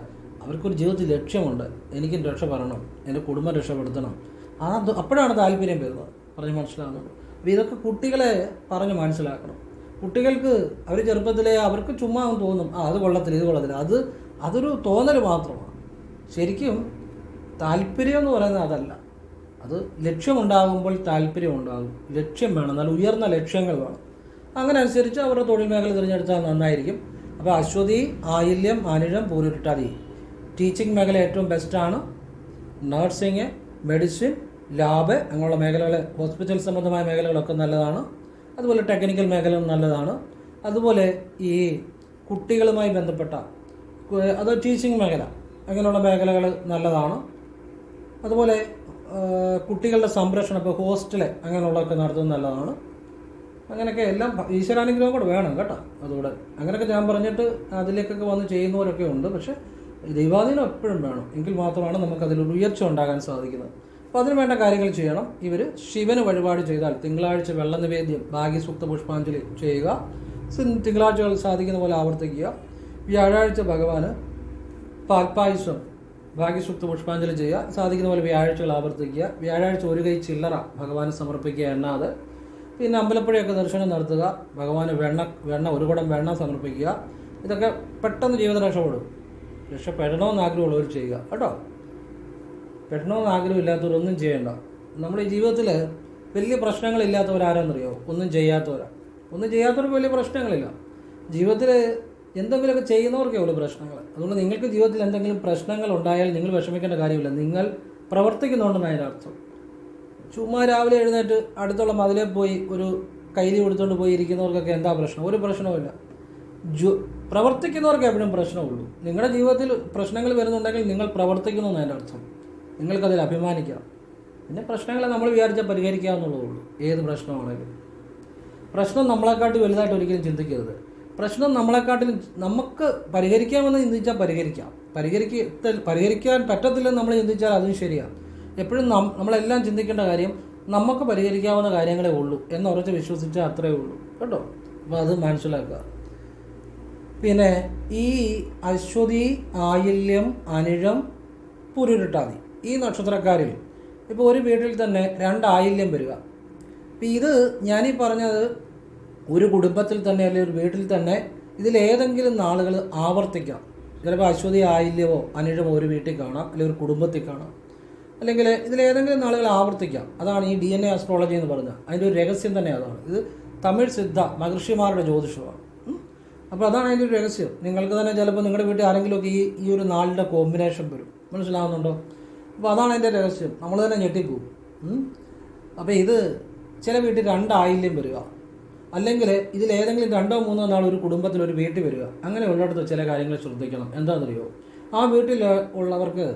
അവർക്കൊരു ജീവിതത്തിൽ ലക്ഷ്യമുണ്ട്, എനിക്ക് രക്ഷപ്പെടണം, എൻ്റെ കുടുംബം രക്ഷപ്പെടുത്തണം. അപ്പോഴാണ് താല്പര്യം വരുന്നത്. പറഞ്ഞ് മനസ്സിലാകുന്നത്. അപ്പോൾ ഇതൊക്കെ കുട്ടികളെ പറഞ്ഞ് മനസ്സിലാക്കണം. കുട്ടികൾക്ക് അവർ ചെറുപ്പത്തിലെ അവർക്ക് ചുമ്മാ തോന്നും, അത് കൊള്ളത്തില്ല, ഇത് കൊള്ളത്തില്ല. അതൊരു തോന്നൽ മാത്രമാണ്. ശരിക്കും താല്പര്യം എന്ന് പറയുന്നത് അതല്ല. അത് ലക്ഷ്യമുണ്ടാകുമ്പോൾ താല്പര്യം ഉണ്ടാകും. ലക്ഷ്യം വേണം, നല്ല ഉയർന്ന ലക്ഷ്യങ്ങൾ വേണം. അങ്ങനെ അനുസരിച്ച് അവരുടെ തൊഴിൽ മേഖല തിരഞ്ഞെടുത്താൽ നന്നായിരിക്കും. അപ്പോൾ അശ്വതി, ആയില്യം, അനിഴം, പൂരുരുട്ടാതി ടീച്ചിങ് മേഖല ഏറ്റവും ബെസ്റ്റാണ്. നഴ്സിങ്, മെഡിസിൻ, ലാബ് അങ്ങനെയുള്ള മേഖലകൾ, ഹോസ്പിറ്റൽ സംബന്ധമായ മേഖലകളൊക്കെ നല്ലതാണ്. അതുപോലെ ടെക്നിക്കൽ മേഖല നല്ലതാണ്. അതുപോലെ ഈ കുട്ടികളുമായി ബന്ധപ്പെട്ട അത് ടീച്ചിങ് മേഖല അങ്ങനെയുള്ള മേഖലകൾ നല്ലതാണ്. അതുപോലെ കുട്ടികളുടെ സംരക്ഷണം, ഇപ്പോൾ ഹോസ്റ്റല് അങ്ങനെയുള്ളതൊക്കെ നടത്തുന്നത് നല്ലതാണ്. അങ്ങനെയൊക്കെ എല്ലാം ഈശ്വരാനുഗ്രഹം കൂടെ വേണം കേട്ടോ. അതുകൂടെ അങ്ങനെയൊക്കെ ഞാൻ പറഞ്ഞിട്ട് അതിലേക്കൊക്കെ വന്ന് ചെയ്യുന്നവരൊക്കെ ഉണ്ട്. പക്ഷേ ദൈവാധീനം എപ്പോഴും വേണം. എങ്കിൽ മാത്രമാണ് നമുക്കതിലൊരു ഉയർച്ച ഉണ്ടാകാൻ സാധിക്കുന്നത്. അപ്പോൾ അതിന് വേണ്ട കാര്യങ്ങൾ ചെയ്യണം. ഇവർ ശിവന് വഴിപാട് ചെയ്താൽ തിങ്കളാഴ്ച വെള്ള നിവേദ്യം ഭാഗ്യസൂക്ത പുഷ്പാഞ്ജലി ചെയ്യുക. തിങ്കളാഴ്ചകൾ സാധിക്കുന്ന പോലെ ആവർത്തിക്കുക. വ്യാഴാഴ്ച ഭഗവാന് പാൽപ്പായസം ഭാഗ്യസൂക്ത പുഷ്പാഞ്ജലി ചെയ്യുക. സാധിക്കുന്ന പോലെ വ്യാഴാഴ്ചകൾ ആവർത്തിക്കുക. വ്യാഴാഴ്ച ഒരു കൈ ചില്ലറ ഭഗവാന് സമർപ്പിക്കുക എണ്ണാതെ. പിന്നെ അമ്പലപ്പുഴയൊക്കെ ദർശനം നടത്തുക. ഭഗവാന് വെണ്ണ ഒരു കുടം വെണ്ണ സമർപ്പിക്കുക. ഇതൊക്കെ പെട്ടെന്ന് ജീവിതം രക്ഷപ്പെടണമെന്ന് ആഗ്രഹമുള്ളവർ ചെയ്യുക കേട്ടോ. പെടണമെന്ന് ആഗ്രഹമില്ലാത്തവരൊന്നും ചെയ്യേണ്ട. നമ്മുടെ ഈ ജീവിതത്തിൽ വലിയ പ്രശ്നങ്ങളില്ലാത്തവരാരെന്നറിയോ? ഒന്നും ചെയ്യാത്തവർക്ക് വലിയ പ്രശ്നങ്ങളില്ല. ജീവിതത്തിൽ എന്തെങ്കിലുമൊക്കെ ചെയ്യുന്നവർക്കേ ഉള്ളൂ പ്രശ്നങ്ങൾ. അതുകൊണ്ട് നിങ്ങൾക്ക് ജീവിതത്തിൽ എന്തെങ്കിലും പ്രശ്നങ്ങൾ ഉണ്ടായാൽ നിങ്ങൾ വിഷമിക്കേണ്ട കാര്യമില്ല. നിങ്ങൾ പ്രവർത്തിക്കുന്നുണ്ടെന്ന് അതിൻ്റെ അർത്ഥം. ചുമ്മാ രാവിലെ എഴുന്നേറ്റ് അടുത്തുള്ള മതിലേ പോയി ഒരു കൈലി കൊടുത്തുകൊണ്ട് പോയി ഇരിക്കുന്നവർക്കൊക്കെ എന്താ പ്രശ്നം? ഒരു പ്രശ്നവുമില്ല. പ്രവർത്തിക്കുന്നവർക്ക് എപ്പോഴും പ്രശ്നമുള്ളൂ. നിങ്ങളുടെ ജീവിതത്തിൽ പ്രശ്നങ്ങൾ വരുന്നുണ്ടെങ്കിൽ നിങ്ങൾ പ്രവർത്തിക്കുന്നു എന്നതിൻ്റെ അർത്ഥം. നിങ്ങൾക്കതിൽ അഭിമാനിക്കാം. പിന്നെ പ്രശ്നങ്ങളെ നമ്മൾ വിചാരിച്ചാൽ പരിഹരിക്കാമെന്നുള്ളതുള്ളൂ. ഏത് പ്രശ്നമാണെങ്കിലും പ്രശ്നം നമ്മളെക്കാട്ടി വലുതായിട്ട് ഒരിക്കലും ചിന്തിക്കരുത്. പ്രശ്നം നമ്മളെക്കാട്ടിലും നമുക്ക് പരിഹരിക്കാമെന്ന് ചിന്തിച്ചാൽ പരിഹരിക്കാൻ പറ്റത്തില്ലെന്ന് നമ്മൾ ചിന്തിച്ചാൽ അതും ശരിയാണ്. എപ്പോഴും നമ്മളെല്ലാം ചിന്തിക്കേണ്ട കാര്യം നമുക്ക് പരിഹരിക്കാവുന്ന കാര്യങ്ങളേ ഉള്ളൂ എന്നുറച്ച് വിശ്വസിച്ചാൽ അത്രയേ ഉള്ളൂ കേട്ടോ. അപ്പോൾ അത് മനസ്സിലാക്കുക. പിന്നെ ഈ അശ്വതി, ആയില്യം, അനിഴം, പൂരുരുട്ടാതി ഈ നക്ഷത്രക്കാരിൽ ഇപ്പോൾ ഒരു വീട്ടിൽ തന്നെ 2 ആയില്യം വരിക. അപ്പോൾ ഇത് ഞാനീ പറഞ്ഞത് ഒരു കുടുംബത്തിൽ തന്നെ അല്ലെങ്കിൽ ഒരു വീട്ടിൽ തന്നെ ഇതിലേതെങ്കിലും നാളുകൾ ആവർത്തിക്കാം. ചിലപ്പോൾ അശ്വതി, ആയില്യമോ അനിഴമോ ഒരു വീട്ടിൽ കാണാം, അല്ലെങ്കിൽ ഒരു കുടുംബത്തിൽ കാണാം. അല്ലെങ്കിൽ ഇതിലേതെങ്കിലും നാളുകൾ ആവർത്തിക്കാം. അതാണ് ഈ DNA ആസ്ട്രോളജി എന്ന് പറഞ്ഞാൽ അതിൻ്റെ ഒരു രഹസ്യം തന്നെ അതാണ്. ഇത് തമിഴ് സിദ്ധ മഹർഷിമാരുടെ ജ്യോതിഷമാണ്. അപ്പോൾ അതാണ് അതിൻ്റെ ഒരു രഹസ്യം. നിങ്ങൾക്ക് തന്നെ ചിലപ്പോൾ നിങ്ങളുടെ വീട്ടിൽ ആരെങ്കിലുമൊക്കെ ഈ ഒരു നാളിൻ്റെ കോമ്പിനേഷൻ വരും. മനസ്സിലാവുന്നുണ്ടോ? അപ്പോൾ അതാണ് അതിൻ്റെ രഹസ്യം. നമ്മൾ തന്നെ ഞെട്ടിപ്പോവും. അപ്പോൾ ഇത് ചില വീട്ടിൽ 2 ആയില്യം വരിക, അല്ലെങ്കിൽ ഇതിലേതെങ്കിലും 2 3 നാൾ ഒരു കുടുംബത്തിൽ ഒരു വീട്ടിൽ വരിക, അങ്ങനെ ഉള്ളിടത്ത് ചില കാര്യങ്ങൾ ശ്രദ്ധിക്കണം. എന്താണെന്നറിയോ? ആ വീട്ടിൽ ഉള്ളവർക്ക്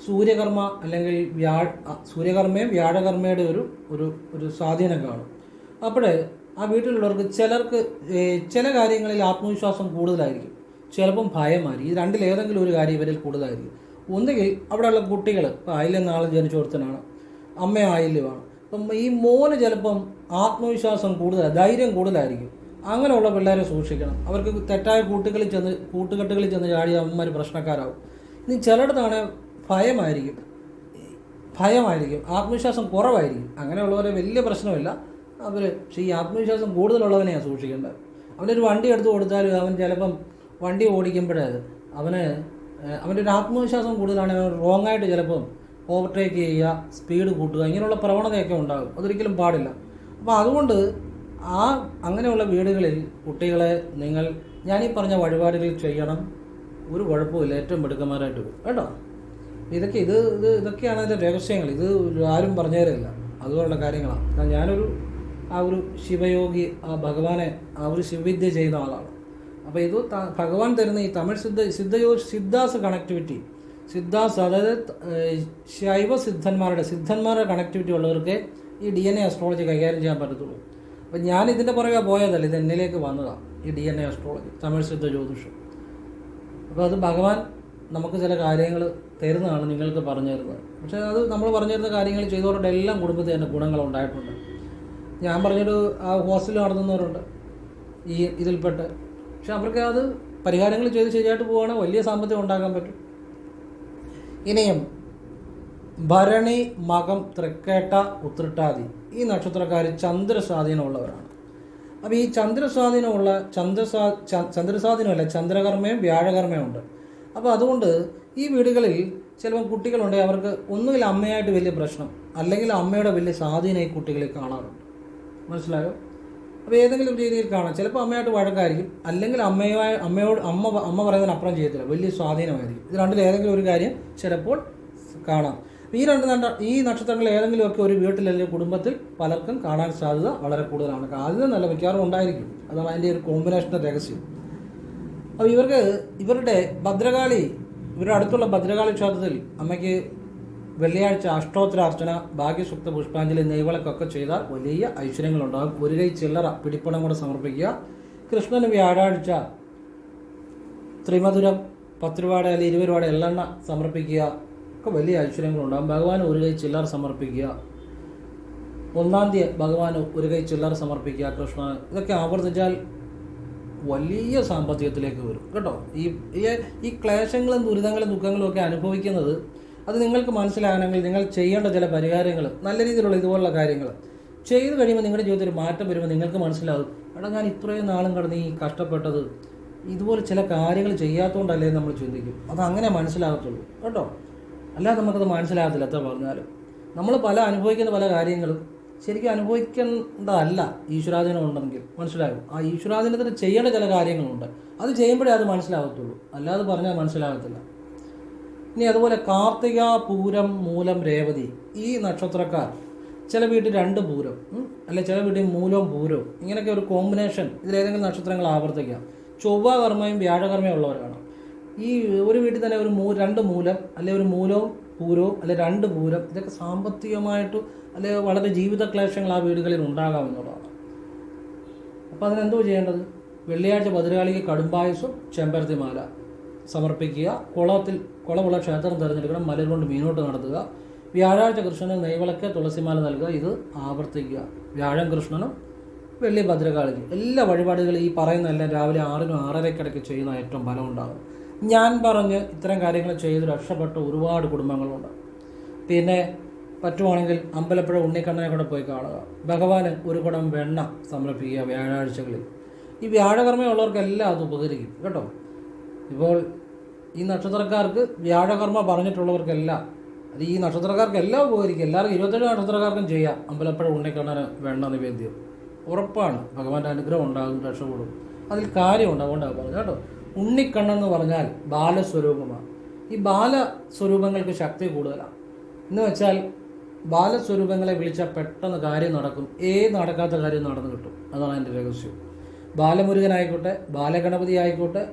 സൂര്യകർമ്മ അല്ലെങ്കിൽ സൂര്യകർമ്മയും വ്യാഴകർമ്മയുടെ ഒരു സ്വാധീനം കാണും. അപ്പോൾ ആ വീട്ടിലുള്ളവർക്ക് ചിലർക്ക് ചില കാര്യങ്ങളിൽ ആത്മവിശ്വാസം കൂടുതലായിരിക്കും, ചിലപ്പം ഭയമായിരിക്കും. ഇത് രണ്ടിലേതെങ്കിലും ഒരു കാര്യം ഇവരിൽ കൂടുതലായിരിക്കും. ഒന്നുകിൽ അവിടെയുള്ള കുട്ടികൾ, ഇപ്പോൾ ആയില്യം നാളെ ജനിച്ച ഒരുത്തനാണ്, അമ്മ ആയില്യമാണ്, അപ്പം ഈ മോന് ചിലപ്പം ആത്മവിശ്വാസം കൂടുതലാണ്, ധൈര്യം കൂടുതലായിരിക്കും. അങ്ങനെയുള്ള പിള്ളേരെ സൂക്ഷിക്കണം. അവർക്ക് തെറ്റായ കൂട്ടുകെട്ടുകളിൽ ചെന്ന് ചാടി അമ്മമാർ പ്രശ്നക്കാരാകും. ഇനി ചിലയിടത്താണ് ഭയമായിരിക്കും, ആത്മവിശ്വാസം കുറവായിരിക്കും. അങ്ങനെയുള്ളവരെ വലിയ പ്രശ്നമില്ല അവർ. പക്ഷേ ഈ ആത്മവിശ്വാസം കൂടുതലുള്ളവനെയാണ് സൂക്ഷിക്കേണ്ടത്. അവനൊരു വണ്ടി എടുത്ത് കൊടുത്താലും അവൻ ചിലപ്പം വണ്ടി ഓടിക്കുമ്പോഴേ അവൻ്റെ ഒരു ആത്മവിശ്വാസം കൂടുതലാണ്. അവൻ റോങ്ങായിട്ട് ചിലപ്പം ഓവർടേക്ക് ചെയ്യുക, സ്പീഡ് കൂട്ടുക, ഇങ്ങനെയുള്ള പ്രവണതയൊക്കെ ഉണ്ടാകും. അതൊരിക്കലും പാടില്ല. അപ്പോൾ അതുകൊണ്ട് അങ്ങനെയുള്ള വീടുകളിൽ കുട്ടികളെ ഞാനീ പറഞ്ഞ വഴിപാടുകൾ ചെയ്യണം. ഒരു കുഴപ്പമില്ല, ഏറ്റവും മിടുക്കന്മാരായിട്ട് വരും കേട്ടോ. ഇതൊക്കെയാണ് അതിൻ്റെ രഹസ്യങ്ങൾ. ഇത് ആരും പറഞ്ഞു തരില്ല, അതുപോലുള്ള കാര്യങ്ങളാണ്. ഞാനൊരു ഒരു ശിവയോഗി, ഭഗവാനെ ഒരു ശിവവിദ്യ ചെയ്യുന്ന ആളാണ്. അപ്പോൾ ഇത് ഭഗവാൻ തരുന്ന ഈ തമിഴ് സിദ്ധാസ് കണക്ടിവിറ്റി, അതായത് ശൈവ സിദ്ധന്മാരുടെ കണക്ടിവിറ്റി ഉള്ളവർക്ക് ഈ DNA ആസ്ട്രോളജി കൈകാര്യം ചെയ്യാൻ പറ്റത്തുള്ളൂ. അപ്പം ഞാൻ ഇതിൻ്റെ പുറകെ പോയതല്ല, ഇത് എന്നിലേക്ക് വന്നതാണ് ഈ DNA ആസ്ട്രോളജി, തമിഴ് സിദ്ധ ജ്യോതിഷം. അപ്പോൾ അത് ഭഗവാൻ നമുക്ക് ചില കാര്യങ്ങൾ തരുന്നതാണ്, നിങ്ങൾക്ക് പറഞ്ഞു തരുന്നത്. പക്ഷേ അത് നമ്മൾ പറഞ്ഞു തരുന്ന കാര്യങ്ങൾ ചെയ്തവരുടെ എല്ലാം കുടുംബത്തിൽ തന്നെ ഗുണങ്ങളുണ്ടായിട്ടുണ്ട്. ഞാൻ പറഞ്ഞൊരു ഹോസ്റ്റലിൽ നടത്തുന്നവരുണ്ട് ഇതിൽപ്പെട്ട്. പക്ഷെ അവർക്ക് അത് പരിഹാരങ്ങൾ ചെയ്ത് ശരിയായിട്ട് പോവുകയാണെങ്കിൽ വലിയ സാമ്പത്തികം ഉണ്ടാക്കാൻ പറ്റും. ഇനിയും ഭരണി, മകം, തൃക്കേട്ട, ഉത്രട്ടാതി ഈ നക്ഷത്രക്കാർ ചന്ദ്രസ്വാധീനമുള്ളവരാണ്. അപ്പോൾ ഈ ചന്ദ്രസ്വാധീനമല്ല, ചന്ദ്രകർമ്മയും വ്യാഴകർമ്മയും ഉണ്ട്. അപ്പോൾ അതുകൊണ്ട് ഈ വീടുകളിൽ ചിലപ്പം കുട്ടികളുണ്ടെങ്കിൽ അവർക്ക് ഒന്നുകിൽ അമ്മയായിട്ട് വലിയ പ്രശ്നം, അല്ലെങ്കിൽ അമ്മയുടെ വലിയ സ്വാധീനം ഈ കുട്ടികളിൽ കാണാറുണ്ട്. മനസ്സിലായോ? അപ്പോൾ ഏതെങ്കിലും രീതിയിൽ കാണാം. ചിലപ്പോൾ അമ്മയായിട്ട് വഴക്കായിരിക്കും, അല്ലെങ്കിൽ അമ്മ പറയുന്നതിനപ്പുറം ചെയ്യത്തില്ല, വലിയ സ്വാധീനമായിരിക്കും. ഇത് രണ്ടിൽ ഏതെങ്കിലും ഒരു കാര്യം ചിലപ്പോൾ കാണാം. ഈ നക്ഷത്രങ്ങൾ ഏതെങ്കിലുമൊക്കെ ഒരു വീട്ടിൽ അല്ലെങ്കിൽ കുടുംബത്തിൽ പലർക്കും കാണാൻ സാധ്യത വളരെ കൂടുതലാണ്. ആദ്യം നല്ല മിക്കവാറും ഉണ്ടായിരിക്കും. അതാണ് അതിൻ്റെ ഒരു കോമ്പിനേഷൻ്റെ രഹസ്യം. അപ്പോൾ ഇവരുടെ അടുത്തുള്ള ഭദ്രകാളി ക്ഷേത്രത്തിൽ അമ്മയ്ക്ക് വെള്ളിയാഴ്ച അഷ്ടോത്തരാർച്ചന, ഭാഗ്യസുക്ത പുഷ്പാഞ്ജലി, നെയ്വിളക്കൊക്കെ ചെയ്താൽ വലിയ ഐശ്വര്യങ്ങളുണ്ടാകും. ഒരു കൈ ചില്ലറ പിടിപ്പണം കൂടെ സമർപ്പിക്കുക. കൃഷ്ണന് വ്യാഴാഴ്ച ത്രിമധുരം 10 രൂപയുടെ അല്ലെങ്കിൽ 20 രൂപയുടെ എള്ളെണ്ണ സമർപ്പിക്കുക, ഒക്കെ വലിയ ഐശ്വര്യങ്ങളുണ്ടാകും. ഭഗവാന് ഒരു കൈ ചില്ലറ സമർപ്പിക്കുക. 1-ാം തീയതി ഭഗവാന് ഒരു കൈ ചില്ലറ സമർപ്പിക്കുക കൃഷ്ണന്. ഇതൊക്കെ ആവർത്തിച്ചാൽ വലിയ സാമ്പത്തികത്തിലേക്ക് വരും കേട്ടോ. ഈ ക്ലേശങ്ങളും ദുരിതങ്ങളും ദുഃഖങ്ങളും ഒക്കെ അനുഭവിക്കുന്നത് അത് നിങ്ങൾക്ക് മനസ്സിലാകണമെങ്കിൽ നിങ്ങൾ ചെയ്യേണ്ട ചില പരിഹാരങ്ങൾ, നല്ല രീതിയിലുള്ള ഇതുപോലുള്ള കാര്യങ്ങൾ ചെയ്ത് കഴിയുമ്പോൾ നിങ്ങളുടെ ജീവിതത്തിൽ ഒരു മാറ്റം വരുമ്പോൾ നിങ്ങൾക്ക് മനസ്സിലാകും, എടാ ഞാൻ ഇത്രയും നാളും കടന്ന് ഈ കഷ്ടപ്പെട്ടത് ഇതുപോലെ ചില കാര്യങ്ങൾ ചെയ്യാത്തതുകൊണ്ടല്ലേ നമ്മൾ ചിന്തിക്കും. അതങ്ങനെ മനസ്സിലാകത്തുള്ളൂ കേട്ടോ. അല്ലാതെ നമുക്കത് മനസ്സിലാകത്തില്ല എത്ര പറഞ്ഞാലും. നമ്മൾ അനുഭവിക്കുന്ന പല കാര്യങ്ങളും ശരിക്കും അനുഭവിക്കേണ്ടതല്ല ഈശ്വരാധീനം ഉണ്ടെങ്കിൽ. മനസ്സിലാകും. ആ ഈശ്വരാധീനത്തിന് ചെയ്യേണ്ട ചില കാര്യങ്ങളുണ്ട്, അത് ചെയ്യുമ്പോഴേ അത് മനസ്സിലാകത്തുള്ളൂ, അല്ലാതെ പറഞ്ഞാൽ മനസ്സിലാകത്തില്ല. ഇനി അതുപോലെ കാർത്തിക, പൂരം, മൂലം, രേവതി ഈ നക്ഷത്രക്കാർ ചില വീട്ടിൽ 2 പൂരം, അല്ലെ ചില വീട്ടിൽ മൂലവും പൂരവും, ഇങ്ങനെയൊക്കെ ഒരു കോമ്പിനേഷൻ ഇതിലേതെങ്കിലും നക്ഷത്രങ്ങൾ ആവർത്തിക്കാം. ചൊവ്വ കർമ്മയും വ്യാഴകർമ്മയും ഉള്ളവരാണ്. ഈ ഒരു വീട്ടിൽ തന്നെ 2 മൂലം, അല്ലെ ഒരു മൂലവും പൂരവും, അല്ലെ 2 പൂരം, ഇതൊക്കെ സാമ്പത്തികമായിട്ട് അല്ലെ വളരെ ജീവിത ക്ലേശങ്ങൾ ആ വീടുകളിൽ ഉണ്ടാകാമെന്നുള്ളതാണ്. അപ്പോൾ അതിനെന്തോ ചെയ്യേണ്ടത്? വെള്ളിയാഴ്ച ഭദ്രകാളിക്ക് കടുംപായസം, ചെമ്പരത്തിമാല സമർപ്പിക്കുക. കുളമുള്ള ക്ഷേത്രം തിരഞ്ഞെടുക്കണം. മലർ കൊണ്ട് മീനോട്ട് നടത്തുക. വ്യാഴാഴ്ച കൃഷ്ണന് നെയ്വിളക്ക്, തുളസിമാല നൽകുക. ഇത് ആവർത്തിക്കുക. വ്യാഴം കൃഷ്ണനും വെള്ളി ഭദ്രകാളിക്ക്. എല്ലാ വഴിപാടുകളും ഈ പറയുന്നതെല്ലാം രാവിലെ 6-നും 6:30 ചെയ്യുന്ന ഏറ്റവും ഫലം ഉണ്ടാകും. ഞാൻ പറഞ്ഞ് ഇത്തരം കാര്യങ്ങൾ ചെയ്ത് രക്ഷപ്പെട്ട ഒരുപാട് കുടുംബങ്ങളുണ്ട്. പിന്നെ പറ്റുവാണെങ്കിൽ അമ്പലപ്പുഴ ഉണ്ണിക്കണ്ണനെ കൂടെ പോയി കാണുക. ഭഗവാന് ഒരു കുടം വെണ്ണ സമർപ്പിക്കുക വ്യാഴാഴ്ചകളിൽ. ഈ വ്യാഴകർമ്മയുള്ളവർക്കെല്ലാം അത് ഉപകരിക്കും കേട്ടോ. ഇപ്പോൾ ഈ നക്ഷത്രക്കാർക്ക് വ്യാഴകർമ്മ പറഞ്ഞിട്ടുള്ളവർക്കെല്ലാം അത് ഈ നക്ഷത്രക്കാർക്ക് എല്ലാം ഉപകരിക്കും. എല്ലാവർക്കും 27 നക്ഷത്രക്കാർക്കും ചെയ്യാം അമ്പലപ്പുഴ ഉണ്ണിക്കണ്ണന് വെണ്ണ നിവേദ്യം. ഉറപ്പാണ് ഭഗവാന്റെ അനുഗ്രഹം ഉണ്ടാകും, രക്ഷപ്പെടും. അതിൽ കാര്യമുണ്ട്, അതുകൊണ്ടാണ് പറഞ്ഞത് കേട്ടോ. ഉണ്ണിക്കണ്ണൻ എന്ന് പറഞ്ഞാൽ ബാലസ്വരൂപമാണ്. ഈ ബാലസ്വരൂപങ്ങൾക്ക് ശക്തി കൂടുതലാണ്. എന്ന് വെച്ചാൽ ബാലസ്വരൂപങ്ങളെ വിളിച്ചാൽ പെട്ടെന്ന് കാര്യം നടക്കും, നടക്കാത്ത കാര്യം നടന്നു കിട്ടും. അതാണ് അതിൻ്റെ രഹസ്യം. ബാലമുരുകനായിക്കോട്ടെ, ബാലഗണപതി ആയിക്കോട്ടെ,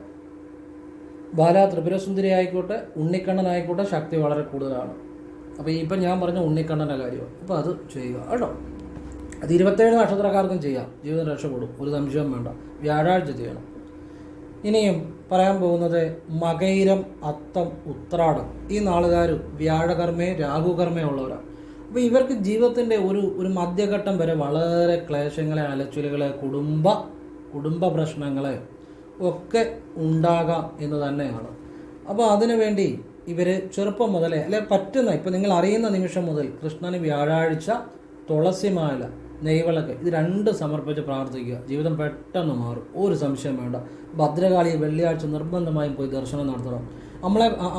ബാല ത്രിപുരസുന്ദരി ആയിക്കോട്ടെ, ഉണ്ണിക്കണ്ണനായിക്കോട്ടെ, ശക്തി വളരെ കൂടുതലാണ്. അപ്പോൾ ഇപ്പം ഞാൻ പറഞ്ഞ ഉണ്ണിക്കണ്ണൻ്റെ കാര്യമാണ്. അപ്പോൾ അത് ചെയ്യുക കേട്ടോ. അത് 27 നക്ഷത്രക്കാർക്കും ചെയ്യാം, ജീവിതം രക്ഷപ്പെടും, ഒരു സംശയം വേണ്ട. വ്യാഴാഴ്ച ചെയ്യണം. ഇനിയും പറയാൻ പോകുന്നത് മകയിരം, അത്തം, ഉത്രാടം. ഈ നാളുകാർ വ്യാഴകർമ്മേ രാഹുകർമ്മേ ഉള്ളവരാണ്. അപ്പോൾ ഇവർക്ക് ജീവിതത്തിൻ്റെ ഒരു മധ്യഘട്ടം വരെ വളരെ ക്ലേശങ്ങളെ, അലച്ചിലുകളെ, കുടുംബ പ്രശ്നങ്ങളെ ഒക്കെ ഉണ്ടാകാം എന്ന് തന്നെയാണ്. അപ്പോൾ അതിനുവേണ്ടി ഇവർ ചെറുപ്പം മുതലേ പറ്റുന്ന ഇപ്പം നിങ്ങൾ അറിയുന്ന നിമിഷം മുതൽ കൃഷ്ണന് വ്യാഴാഴ്ച തുളസിമാല, നെയ്വിളക്ക് ഇത് 2 സമർപ്പിച്ച് പ്രാർത്ഥിക്കുക. ജീവിതം പെട്ടെന്ന് മാറും, ഒരു സംശയം വേണ്ട. ഭദ്രകാളിയെ വെള്ളിയാഴ്ച നിർബന്ധമായും പോയി ദർശനം നടത്തണം.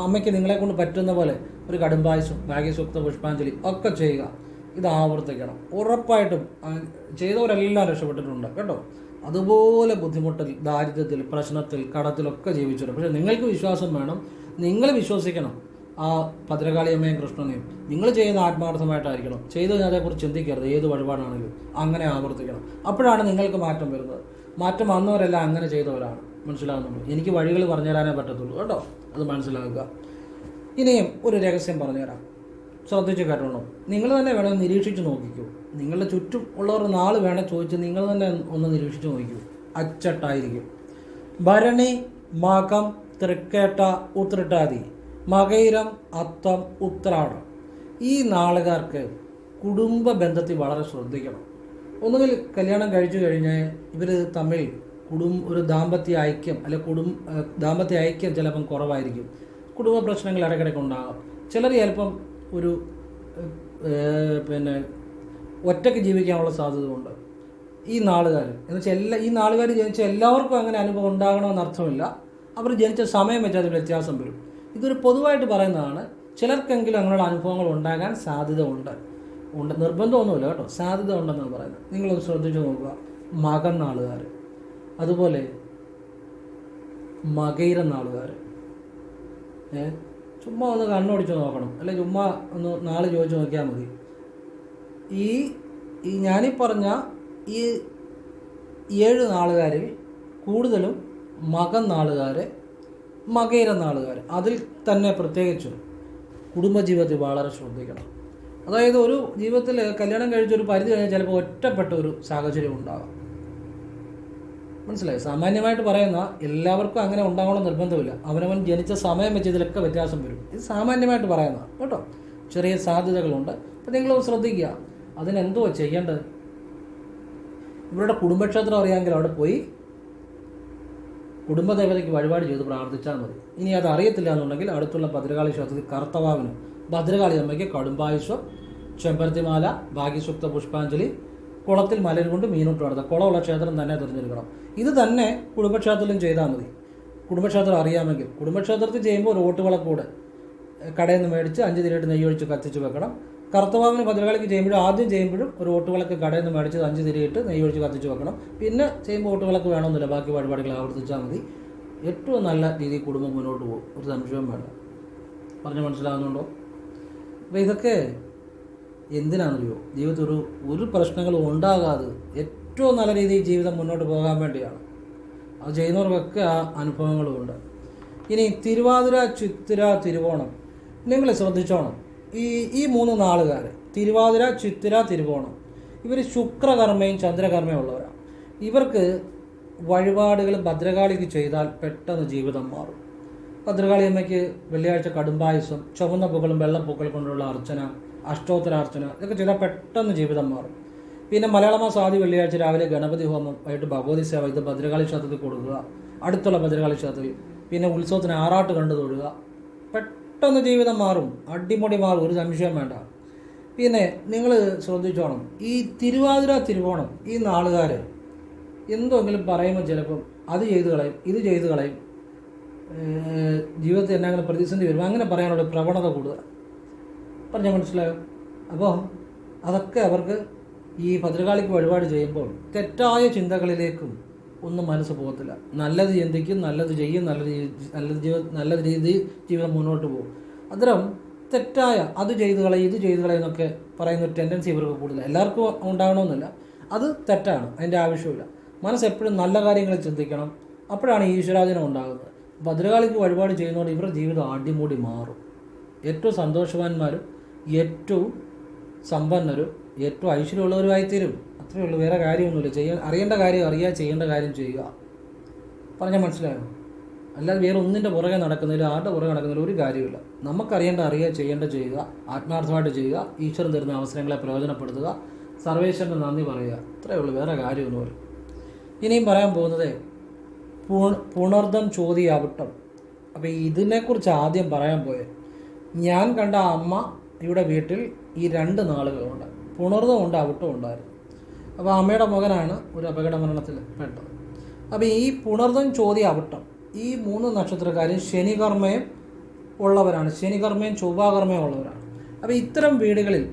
അമ്മയ്ക്ക് നിങ്ങളെ കൊണ്ട് പറ്റുന്ന പോലെ ഒരു കടുംബായുസും ഭാഗ്യസൂക്ത പുഷ്പാഞ്ജലി ഒക്കെ ചെയ്യുക. ഇത് ആവർത്തിക്കണം. ഉറപ്പായിട്ടും ചെയ്തവരെല്ലാം രക്ഷപ്പെട്ടിട്ടുണ്ട് കേട്ടോ. അതുപോലെ ബുദ്ധിമുട്ടിൽ, ദാരിദ്ര്യത്തിൽ, പ്രശ്നത്തിൽ, കടത്തിലൊക്കെ ജീവിച്ചിട്ടുണ്ട്. പക്ഷേ നിങ്ങൾക്ക് വിശ്വാസം വേണം, നിങ്ങൾ വിശ്വസിക്കണം ആ ഭദ്രകാളിയമ്മയും കൃഷ്ണനെയും. നിങ്ങൾ ചെയ്യുന്ന ആത്മാർത്ഥമായിട്ടായിരിക്കണം. ചെയ്തത് അതേക്കുറിച്ച് ചിന്തിക്കരുത്. ഏത് വഴിപാടാണെങ്കിലും അങ്ങനെ ആവർത്തിക്കണം. അപ്പോഴാണ് നിങ്ങൾക്ക് മാറ്റം വരുന്നത്. മാറ്റം വന്നവരെല്ലാം അങ്ങനെ ചെയ്തവരാണ്, മനസ്സിലാകുന്നുള്ളൂ. എനിക്ക് വഴികൾ പറഞ്ഞു തരാനേ പറ്റത്തുള്ളൂ കേട്ടോ, അത് മനസ്സിലാക്കുക. ഇനിയും ഒരു രഹസ്യം പറഞ്ഞുതരാം, ശ്രദ്ധിച്ച് കേട്ടോണം. നിങ്ങൾ തന്നെ വേണം നിരീക്ഷിച്ച് നോക്കിക്കൂ. നിങ്ങളുടെ ചുറ്റും ഉള്ളവരുടെ നാള് വേണം ചോദിച്ച് നിങ്ങൾ തന്നെ ഒന്ന് നിരീക്ഷിച്ച് നോക്കൂ. അച്ചട്ടായിരിക്കും. ഭരണി, മകം, തൃക്കേട്ട, ഉത്രട്ടാതി, മകയിരം, അത്തം, ഉത്രാടം. ഈ നാളുകാർക്ക് കുടുംബ ബന്ധത്തിൽ വളരെ ശ്രദ്ധിക്കണം. ഒന്നുകിൽ കല്യാണം കഴിച്ചു കഴിഞ്ഞാൽ ഇവർ തമ്മിൽ ഒരു ദാമ്പത്യ ഐക്യം ദാമ്പത്യ ഐക്യം ചിലപ്പം കുറവായിരിക്കും. കുടുംബ പ്രശ്നങ്ങൾ ഇടയ്ക്കിടയ്ക്ക് ഉണ്ടാകാം. ചിലർ ചിലപ്പം ഒറ്റയ്ക്ക് ജീവിക്കാനുള്ള സാധ്യതയുണ്ട്. ഈ നാളുകാർ എന്നുവെച്ചാൽ ഈ നാളുകാർ ജനിച്ച എല്ലാവർക്കും അങ്ങനെ അനുഭവം ഉണ്ടാകണമെന്ന് അർത്ഥമില്ല. അവർ ജനിച്ച സമയം വെച്ചാൽ അത് വ്യത്യാസം വരും. ഇതൊരു പൊതുവായിട്ട് പറയുന്നതാണ്. ചിലർക്കെങ്കിലും അങ്ങനെയുള്ള അനുഭവങ്ങൾ ഉണ്ടാകാൻ സാധ്യത ഉണ്ട്. നിർബന്ധമൊന്നുമില്ല കേട്ടോ, സാധ്യത ഉണ്ടെന്നാണ് പറയുന്നത്. നിങ്ങളൊന്ന് ശ്രദ്ധിച്ചു നോക്കുക. മകം നാളുകാർ, അതുപോലെ മകയിര നാളുകാർ. ചുമ്മാ ഒന്ന് കണ്ണോടിച്ച് നോക്കണം, അല്ലെ ചുമ്മാ ഒന്ന് നാളെ ചോദിച്ച് നോക്കിയാൽ മതി. ഈ ഞാനീ പറഞ്ഞ ഈ 7 നാളുകാരിൽ കൂടുതലും മകം നാളുകാർ, മകയിര നാളുകാർ. അതിൽ തന്നെ പ്രത്യേകിച്ചും കുടുംബജീവിതത്തിൽ വളരെ ശ്രദ്ധിക്കണം. അതായത് ഒരു ജീവിതത്തിൽ കല്യാണം കഴിച്ചൊരു പരിധി കഴിഞ്ഞാൽ ചിലപ്പോൾ ഒറ്റപ്പെട്ട ഒരു സാഹചര്യം ഉണ്ടാകാം. മനസ്സിലായി? സാമാന്യമായിട്ട് പറയുന്ന എല്ലാവർക്കും അങ്ങനെ ഉണ്ടാകണം നിർബന്ധമില്ല. അവനവൻ ജനിച്ച സമയം വെച്ച് ഇതിലൊക്കെ വ്യത്യാസം വരും. ഇത് സാമാന്യമായിട്ട് പറയുന്നതാണ് കേട്ടോ. ചെറിയ സാധ്യതകളുണ്ട്. അപ്പോൾ നിങ്ങൾ ശ്രദ്ധിക്കുക. അതിനെന്തോ ചെയ്യേണ്ടത്? ഇവരുടെ കുടുംബക്ഷേത്രം അറിയാമെങ്കിൽ അവിടെ പോയി കുടുംബദേവതയ്ക്ക് വഴിപാട് ചെയ്ത് പ്രാർത്ഥിച്ചാൽ മതി. ഇനി അത് അറിയത്തില്ല എന്നുണ്ടെങ്കിൽ അടുത്തുള്ള ഭദ്രകാളി ക്ഷേത്രത്തിൽ കർത്തവാവിന് ഭദ്രകാളി അമ്മയ്ക്ക് കടുംബായുസ്വം, ചെമ്പരത്തിമാല, ഭാഗ്യസൂക്ത പുഷ്പാഞ്ജലി, കുളത്തിൽ മലരും കൊണ്ട് മീനോട്ട് നടത്തുക. കുളമുള്ള ക്ഷേത്രം തന്നെ തിരഞ്ഞെടുക്കണം. ഇത് തന്നെ കുടുംബക്ഷേത്രത്തിലും ചെയ്താൽ മതി, കുടുംബക്ഷേത്രം അറിയാമെങ്കിൽ. കുടുംബക്ഷേത്രത്തിൽ ചെയ്യുമ്പോൾ ഒരു ഓട്ടുവിളക്കൂടെ കടയിൽ നിന്ന് മേടിച്ച് 5 തിരിയിട്ട് നെയ്യൊഴിച്ച് കത്തിച്ച് വെക്കണം. കർത്തവാവിന് ഭദ്രകാളിക്ക് ചെയ്യുമ്പോഴും ആദ്യം ചെയ്യുമ്പോഴും ഒരു ഓട്ടുവിളക്ക് കടയിൽ നിന്ന് മേടിച്ച് 5 തിരിയിട്ട് നെയ്യൊഴിച്ച് കത്തിച്ച് വെക്കണം. പിന്നെ ചെയ്യുമ്പോൾ ഓട്ടുവിളക്ക് വേണമെന്നില്ല, ബാക്കി വഴിപാടുകൾ ആവർത്തിച്ചാൽ മതി. ഏറ്റവും നല്ല രീതിയിൽ കുടുംബം മുന്നോട്ട് പോകും, ഒരു സംശയവും വേണ്ട. പറഞ്ഞ് മനസ്സിലാകുന്നുണ്ടോ? അപ്പോൾ ഇതൊക്കെ എന്തിനാണെന്നറിയോ? ജീവിതത്തിൽ ഒരു പ്രശ്നങ്ങളും ഉണ്ടാകാതെ ഏറ്റവും നല്ല രീതിയിൽ ജീവിതം മുന്നോട്ട് പോകാൻ വേണ്ടിയാണ്. അത് ചെയ്യുന്നവർക്കൊക്കെ ആ അനുഭവങ്ങളുമുണ്ട്. ഇനി തിരുവാതിര, ചിത്തിര, തിരുവോണം. നിങ്ങൾ ശ്രദ്ധിച്ചോണം. ഈ 3 നാളുകാർ തിരുവാതിര, ചിത്തിര, തിരുവോണം, ഇവർ ശുക്രകർമ്മയും ചന്ദ്രകർമ്മയും ഉള്ളവരാണ്. ഇവർക്ക് വഴിപാടുകൾ ഭദ്രകാളിക്ക് ചെയ്താൽ പെട്ടെന്ന് ജീവിതം മാറും. ഭദ്രകാളി അമ്മയ്ക്ക് വെള്ളിയാഴ്ച കടുംബായുസം, ചുവന്ന പൂക്കളും വെള്ളപ്പൂക്കൾ കൊണ്ടുള്ള അർച്ചന, അഷ്ടോത്തരാർച്ചന ഇതൊക്കെ ചെയ്താൽ പെട്ടെന്ന് ജീവിതം മാറും. പിന്നെ മലയാള മാസം ആദ്യ വെള്ളിയാഴ്ച രാവിലെ ഗണപതി ഹോമം, വൈകിട്ട് ഭഗവതി സേവ, ഇത് ഭദ്രകാളി ക്ഷേത്രത്തിൽ കൊടുക്കുക, അടുത്തുള്ള ഭദ്രകാളി ക്ഷേത്രത്തിൽ. പിന്നെ ഉത്സവത്തിന് ആറാട്ട് കണ്ടു തൊടുക. പെട്ടെന്ന് ജീവിതം മാറും, അടിമുടി മാറും, ഒരു സംശയം വേണ്ട. പിന്നെ നിങ്ങൾ ശ്രദ്ധിച്ചോണം, ഈ തിരുവാതിര, തിരുവോണം ഈ നാളുകാർ എന്തെങ്കിലും പറയുമ്പോൾ ചിലപ്പം അത് ചെയ്ത് കളയും, ഇത് ചെയ്ത് കളയും, ജീവിതത്തിൽ എന്നെ അങ്ങനെ പ്രതിസന്ധി വരും, അങ്ങനെ പറയാനുള്ള പ്രവണത കൂടുതൽ. പറഞ്ഞാൽ മനസ്സിലായോ? അപ്പോൾ അതൊക്കെ അവർക്ക് ഈ ഭദ്രകാളിക്ക് വഴിപാട് ചെയ്യുമ്പോൾ തെറ്റായ ചിന്തകളിലേക്കും ഒന്നും മനസ്സ് പോകത്തില്ല. നല്ലത് ചിന്തിക്കും, നല്ലത് ചെയ്യും, നല്ല രീതിയിൽ ജീവിതം മുന്നോട്ട് പോകും. അത്തരം തെറ്റായ അത് ചെയ്ത് കളയും ഇത് ചെയ്ത് കളയും എന്നൊക്കെ പറയുന്നൊരു ടെൻഡൻസി ഇവർക്ക് കൂടുതൽ. എല്ലാവർക്കും ഉണ്ടാകണമെന്നില്ല, അത് തെറ്റാണ്, അതിൻ്റെ ആവശ്യമില്ല. മനസ്സ് എപ്പോഴും നല്ല കാര്യങ്ങൾ ചിന്തിക്കണം, അപ്പോഴാണ് ഈശ്വരാധീനം ഉണ്ടാകുന്നത്. ഭദ്രകാളിക്ക് വഴിപാട് ചെയ്യുന്നതുകൊണ്ട് ഇവരുടെ ജീവിതം അടിമുടി മാറും. ഏറ്റവും സന്തോഷവാന്മാരും ഏറ്റവും സമ്പന്നരും ഏറ്റവും ഐശ്വര്യമുള്ളവരുമായിത്തീരും. അത്രയേ ഉള്ളൂ, വേറെ കാര്യമൊന്നുമില്ല. അറിയേണ്ട കാര്യം അറിയുക, ചെയ്യേണ്ട കാര്യം ചെയ്യുക. പറഞ്ഞാൽ മനസ്സിലായോ? അല്ലാതെ വേറെ ഒന്നിൻ്റെ പുറകെ നടക്കുന്നതിൽ ആരുടെ പുറകെ നടക്കുന്നതിൽ ഒരു കാര്യമില്ല. നമുക്കറിയേണ്ട അറിയുക, ചെയ്യേണ്ട ചെയ്യുക, ആത്മാർത്ഥമായിട്ട് ചെയ്യുക, ഈശ്വരൻ തരുന്ന അവസരങ്ങളെ പ്രയോജനപ്പെടുത്തുക, സർവേശ്വരന് നന്ദി പറയുക. അത്രയേ ഉള്ളൂ, വേറെ കാര്യമൊന്നുമില്ല. ഇനിയും പറയാൻ പോകുന്നത് പുണർദം ചോദ്യാവട്ടം. അപ്പോൾ ഇതിനെക്കുറിച്ച് ആദ്യം പറയാൻ പോയത്, ഞാൻ കണ്ട അമ്മയുടെ വീട്ടിൽ ഈ 2 നാളുകളുണ്ട്, പുണർദം ഉണ്ട്, അവിട്ടം ഉണ്ടായിരുന്നു. അപ്പോൾ അമ്മയുടെ മകനാണ് ഒരു അപകട മരണത്തിൽ പെട്ടത്. അപ്പോൾ ഈ പുണർദം ചോദ്യാവട്ടം ഈ 3 നക്ഷത്രക്കാരും ശനികർമ്മയും ഉള്ളവരാണ്, ശനികർമ്മയും ചൊവ്വാകർമ്മയും ഉള്ളവരാണ്. അപ്പോൾ ഇത്തരം വീടുകളിൽ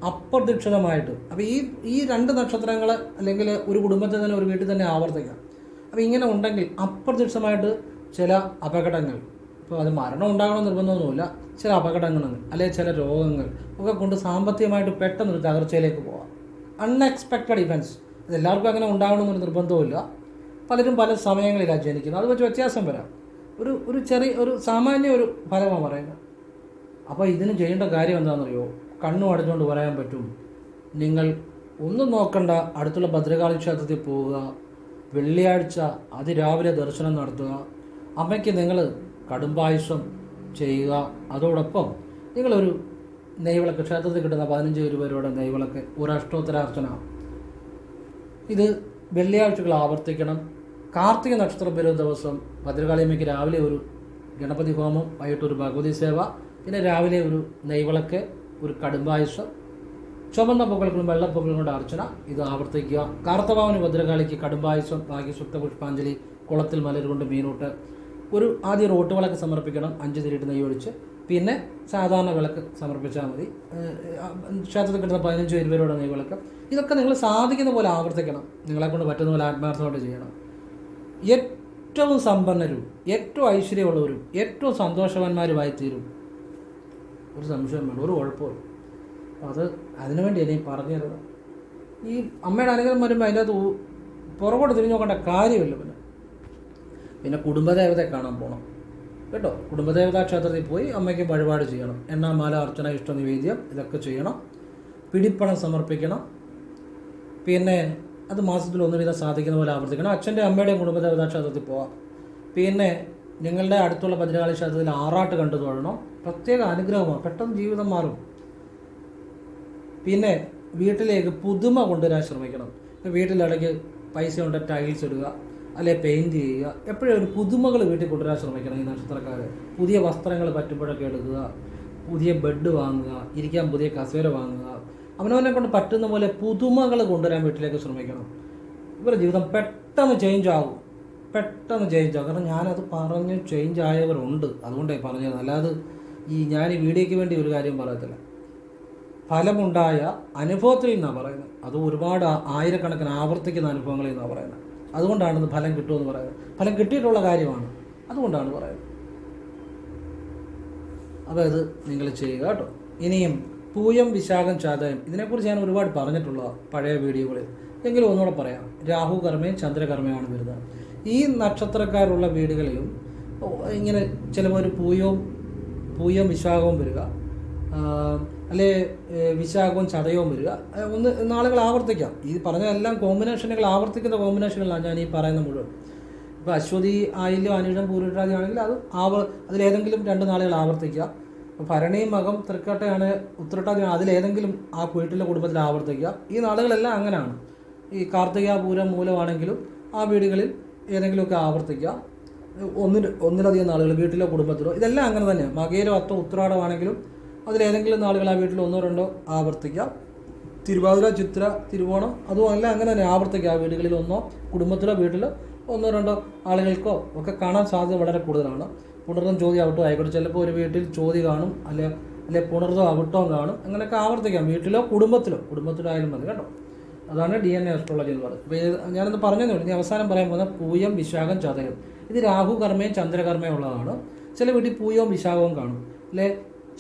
അപ്രതീക്ഷിതമായിട്ട്, അപ്പോൾ ഈ 2 നക്ഷത്രങ്ങൾ അല്ലെങ്കിൽ ഒരു കുടുംബത്തിൽ തന്നെ ഒരു വീട്ടിൽ തന്നെ ആവർത്തിക്കാം. അപ്പോൾ ഇങ്ങനെ ഉണ്ടെങ്കിൽ അപ്രതീക്ഷിതമായിട്ട് ചില അപകടങ്ങൾ, ഇപ്പോൾ അത് മരണം ഉണ്ടാകണമെന്ന് നിർബന്ധമൊന്നുമില്ല, ചില അപകടങ്ങൾ അല്ലെങ്കിൽ ചില രോഗങ്ങൾ ഒക്കെ കൊണ്ട് സാമ്പത്തികമായിട്ട് പെട്ടെന്നൊരു തകർച്ചയിലേക്ക് പോകാം. അൺഎക്സ്പെക്റ്റഡ് ഇവൻറ്റ്സ്, ഇതെല്ലാവർക്കും അങ്ങനെ ഉണ്ടാകണമെന്നൊരു നിർബന്ധമില്ല. പലരും പല സമയങ്ങളിലാണ് ജനിക്കുന്നത്, അത് വെച്ച് വ്യത്യാസം വരാം. ഒരു സാമാന്യ ഒരു ഫലമാണ് പറയുന്നത്. അപ്പോൾ ഇതിന് ചെയ്യേണ്ട കാര്യം എന്താണെന്നറിയോ? കണ്ണും അടച്ചുകൊണ്ട് പറയാൻ പറ്റും. നിങ്ങൾ ഒന്നും നോക്കണ്ട, അടുത്തുള്ള ഭദ്രകാളി ക്ഷേത്രത്തിൽ പോവുക, വെള്ളിയാഴ്ച അതിരാവിലെ ദർശനം നടത്തുക, അമ്മയ്ക്ക് നിങ്ങൾ കടുംബായുസം ചെയ്യുക. അതോടൊപ്പം നിങ്ങളൊരു നെയ്വിളക്ക്, ക്ഷേത്രത്തിൽ കിട്ടുന്ന 15 രൂപയുടെ നെയ്വിളക്ക്, ഒരു അഷ്ടോത്തരാർച്ചന, ഇത് വെള്ളിയാഴ്ചകൾ ആവർത്തിക്കണം. കാർത്തിക നക്ഷത്രം വരുന്ന ദിവസം ഭദ്രകാളിയമ്മയ്ക്ക് രാവിലെ ഒരു ഗണപതി ഹോമം, വൈകിട്ടൊരു ഭഗവതി സേവ, പിന്നെ രാവിലെ ഒരു നെയ്വിളക്ക്, ഒരു കടുംബായുസം, ചുമന്ന പൂക്കൾക്കും വെള്ളപ്പൂക്കളും കൊണ്ട് അർച്ചന, ഇത് ആവർത്തിക്കുക. കാർത്തവാവിന് ഭദ്രകാളിക്ക് കടുംബായുസം, ഭാഗ്യസുക്ത പുഷ്പാഞ്ജലി, കുളത്തിൽ മലരുകൊണ്ട് മീനൂട്ട്, ആദ്യം ഒരു ഓട്ടുവിളക്ക് സമർപ്പിക്കണം, 5 തിരിയിട്ട് നെയ്യൊഴിച്ച്, പിന്നെ സാധാരണ വിളക്ക് സമർപ്പിച്ചാൽ മതി. ക്ഷേത്രത്തിൽ കിട്ടുന്ന 15 രൂപയുടെ നെയ്വിളക്ക്. ഇതൊക്കെ നിങ്ങൾ സാധിക്കുന്ന പോലെ ആവർത്തിക്കണം, നിങ്ങളെക്കൊണ്ട് പറ്റുന്ന പോലെ ആത്മാർത്ഥമായിട്ട് ചെയ്യണം. ഏറ്റവും സമ്പന്നരും ഏറ്റവും ഐശ്വര്യമുള്ളവരും ഏറ്റവും സന്തോഷവാന്മാരുമായി തീരും. ഒരു സംശയം വേണം, ഒരു കുഴപ്പമില്ല. അത് അതിനുവേണ്ടി ഇനി പറഞ്ഞു തരുന്നത്. ഈ അമ്മയുടെ അനുഗ്രഹം വരുമ്പോൾ അതിൻ്റെ അകത്ത് പുറകോട്ട് തിരിഞ്ഞു നോക്കേണ്ട കാര്യമില്ല. പിന്നെ കുടുംബദേവതയെ കാണാൻ പോകണം കേട്ടോ. കുടുംബദേവതാ ക്ഷേത്രത്തിൽ പോയി അമ്മയ്ക്ക് വഴിപാട് ചെയ്യണം. എണ്ണാമാല, അർച്ചന, ഇഷ്ടനിവേദ്യം ഇതൊക്കെ ചെയ്യണം. പിടിപ്പണം സമർപ്പിക്കണം. പിന്നെ അത് മാസത്തിൽ 1 വീതം സാധിക്കുന്ന പോലെ ആവർത്തിക്കണം. അച്ഛൻ്റെ അമ്മയുടെയും കുടുംബദേവതാ ക്ഷേത്രത്തിൽ പോവാം. പിന്നെ നിങ്ങളുടെ അടുത്തുള്ള ഭദ്രകാളി ക്ഷേത്രത്തിൽ ആറാട്ട് കണ്ടു തൊഴണം. പ്രത്യേക അനുഗ്രഹമാണ്, പെട്ടെന്ന് ജീവിതം മാറും. പിന്നെ വീട്ടിലേക്ക് പുതുമ കൊണ്ടുവരാൻ ശ്രമിക്കണം. വീട്ടിലിടയ്ക്ക് പൈസ കൊണ്ട് ടൈൽസ് ഇടുക, അല്ലെ പെയിൻറ് ചെയ്യുക. എപ്പോഴും ഒരു പുതുമകൾ വീട്ടിൽ കൊണ്ടുവരാൻ ശ്രമിക്കണം ഈ നക്ഷത്രക്കാർ. പുതിയ വസ്ത്രങ്ങൾ പറ്റുമ്പോഴൊക്കെ എടുക്കുക, പുതിയ ബെഡ് വാങ്ങുക, ഇരിക്കാൻ പുതിയ കസേര വാങ്ങുക. അവനവനെ കൊണ്ട് പറ്റുന്ന പോലെ പുതുമകൾ കൊണ്ടുവരാൻ വീട്ടിലേക്ക് ശ്രമിക്കണം. ഇവരുടെ ജീവിതം പെട്ടെന്ന് ചേഞ്ച് ആകും. കാരണം ഞാനത് പറഞ്ഞ് ചേഞ്ച് ആയവരുണ്ട്, അതുകൊണ്ടാണ് പറഞ്ഞത്. അല്ലാതെ ഞാൻ ഈ വീഡിയോയ്ക്ക് വേണ്ടി ഒരു കാര്യം പറയത്തില്ല. ഫലമുണ്ടായ അനുഭവത്തിൽ നിന്നാണ് പറയുന്നത്. അത് ഒരുപാട് ആയിരക്കണക്കിന് ആവർത്തിക്കുന്ന അനുഭവങ്ങളിൽ നിന്നാണ് പറയുന്നത്. അതുകൊണ്ടാണ് ഫലം കിട്ടുമെന്ന് പറയുന്നത്. ഫലം കിട്ടിയിട്ടുള്ള കാര്യമാണ്, അതുകൊണ്ടാണ് പറയുന്നത്. അപ്പോൾ ഇത് നിങ്ങൾ ചെയ്യുക കേട്ടോ. ഇനിയും പൂയം, വിശാഖം, ചാതയം, ഇതിനെക്കുറിച്ച് ഞാൻ ഒരുപാട് പറഞ്ഞിട്ടുള്ള പഴയ വീഡിയോകളിൽ. എങ്കിലും ഒന്നുകൂടെ പറയാം. രാഹു കർമ്മയും ചന്ദ്രകർമ്മയാണ് വരുന്നത്. ഈ നക്ഷത്രക്കാരുള്ള വീടുകളിലും ഇങ്ങനെ ചിലപ്പോൾ ഒരു പൂയം വിശാഖവും വരിക, അല്ലെ വിശാഖവും ചതയവും വരിക. നാളുകൾ ആവർത്തിക്കാം. ഈ പറഞ്ഞതെല്ലാം കോമ്പിനേഷനുകൾ, ആവർത്തിക്കുന്ന കോമ്പിനേഷനുകളാണ് ഞാൻ ഈ പറയുന്ന മുഴുവൻ. ഇപ്പോൾ അശ്വതി, ആയില്യം, അനിഴം, പൂരുട്ടാതി ആണെങ്കിൽ അത് അതിലേതെങ്കിലും 2 നാളുകൾ ആവർത്തിക്കുക. ഭരണി, മകം, തൃക്കട്ടയാണ്, ഉത്രട്ടാതി, അതിലേതെങ്കിലും ആ വീട്ടിലെ കുടുംബത്തിൽ ആവർത്തിക്കുക. ഈ നാളുകളെല്ലാം അങ്ങനെയാണ്. ഈ കാർത്തിക, പൂരം, മൂലമാണെങ്കിലും ആ വീടുകളിൽ ഏതെങ്കിലുമൊക്കെ ആവർത്തിക്കുക. ഒന്നിലധികം നാളുകൾ വീട്ടിലോ കുടുംബത്തിലോ, ഇതെല്ലാം അങ്ങനെ തന്നെയാണ്. മകയിലോ, അത്തോ, ഉത്രാടമാണെങ്കിലും അതിലേതെങ്കിലും നാളുകൾ ആ വീട്ടിൽ 1 2 ആവർത്തിക്കുക. തിരുവാതിര, ചിത്ര, തിരുവോണം, അതും എല്ലാം അങ്ങനെ തന്നെ ആവർത്തിക്കുക. ആ വീടുകളിൽ 1 കുടുംബത്തിലോ വീട്ടിലോ 1 2 ആളുകൾക്കോ ഒക്കെ കാണാൻ സാധ്യത വളരെ കൂടുതലാണ്. പുണർദം ചോദ്യം ആവട്ടോ ആയിക്കോട്ടെ. ചിലപ്പോൾ ഒരു വീട്ടിൽ ചോദ്യം കാണും, അല്ലെ അല്ലെ പുണർതോ അവിട്ടവും കാണും. അങ്ങനെയൊക്കെ ആവർത്തിക്കാം, വീട്ടിലോ കുടുംബത്തിലോ ആയാലും മതി കേട്ടോ. അതാണ് DNA അസ്ട്രോളജി എന്ന് പറയുന്നത്. അപ്പോൾ ഞാനൊന്ന് പറഞ്ഞതേ ഉള്ളൂ. ഇനി അവസാനം പറയാൻ പോകുന്ന പൂയം, വിശാഖം, ചതയം. ഇത് രാഹു കർമ്മയും ചന്ദ്രകർമ്മയും ഉള്ളതാണ്. ചില വീട്ടിൽ പൂയവും വിശാഖവും കാണും, അല്ലെ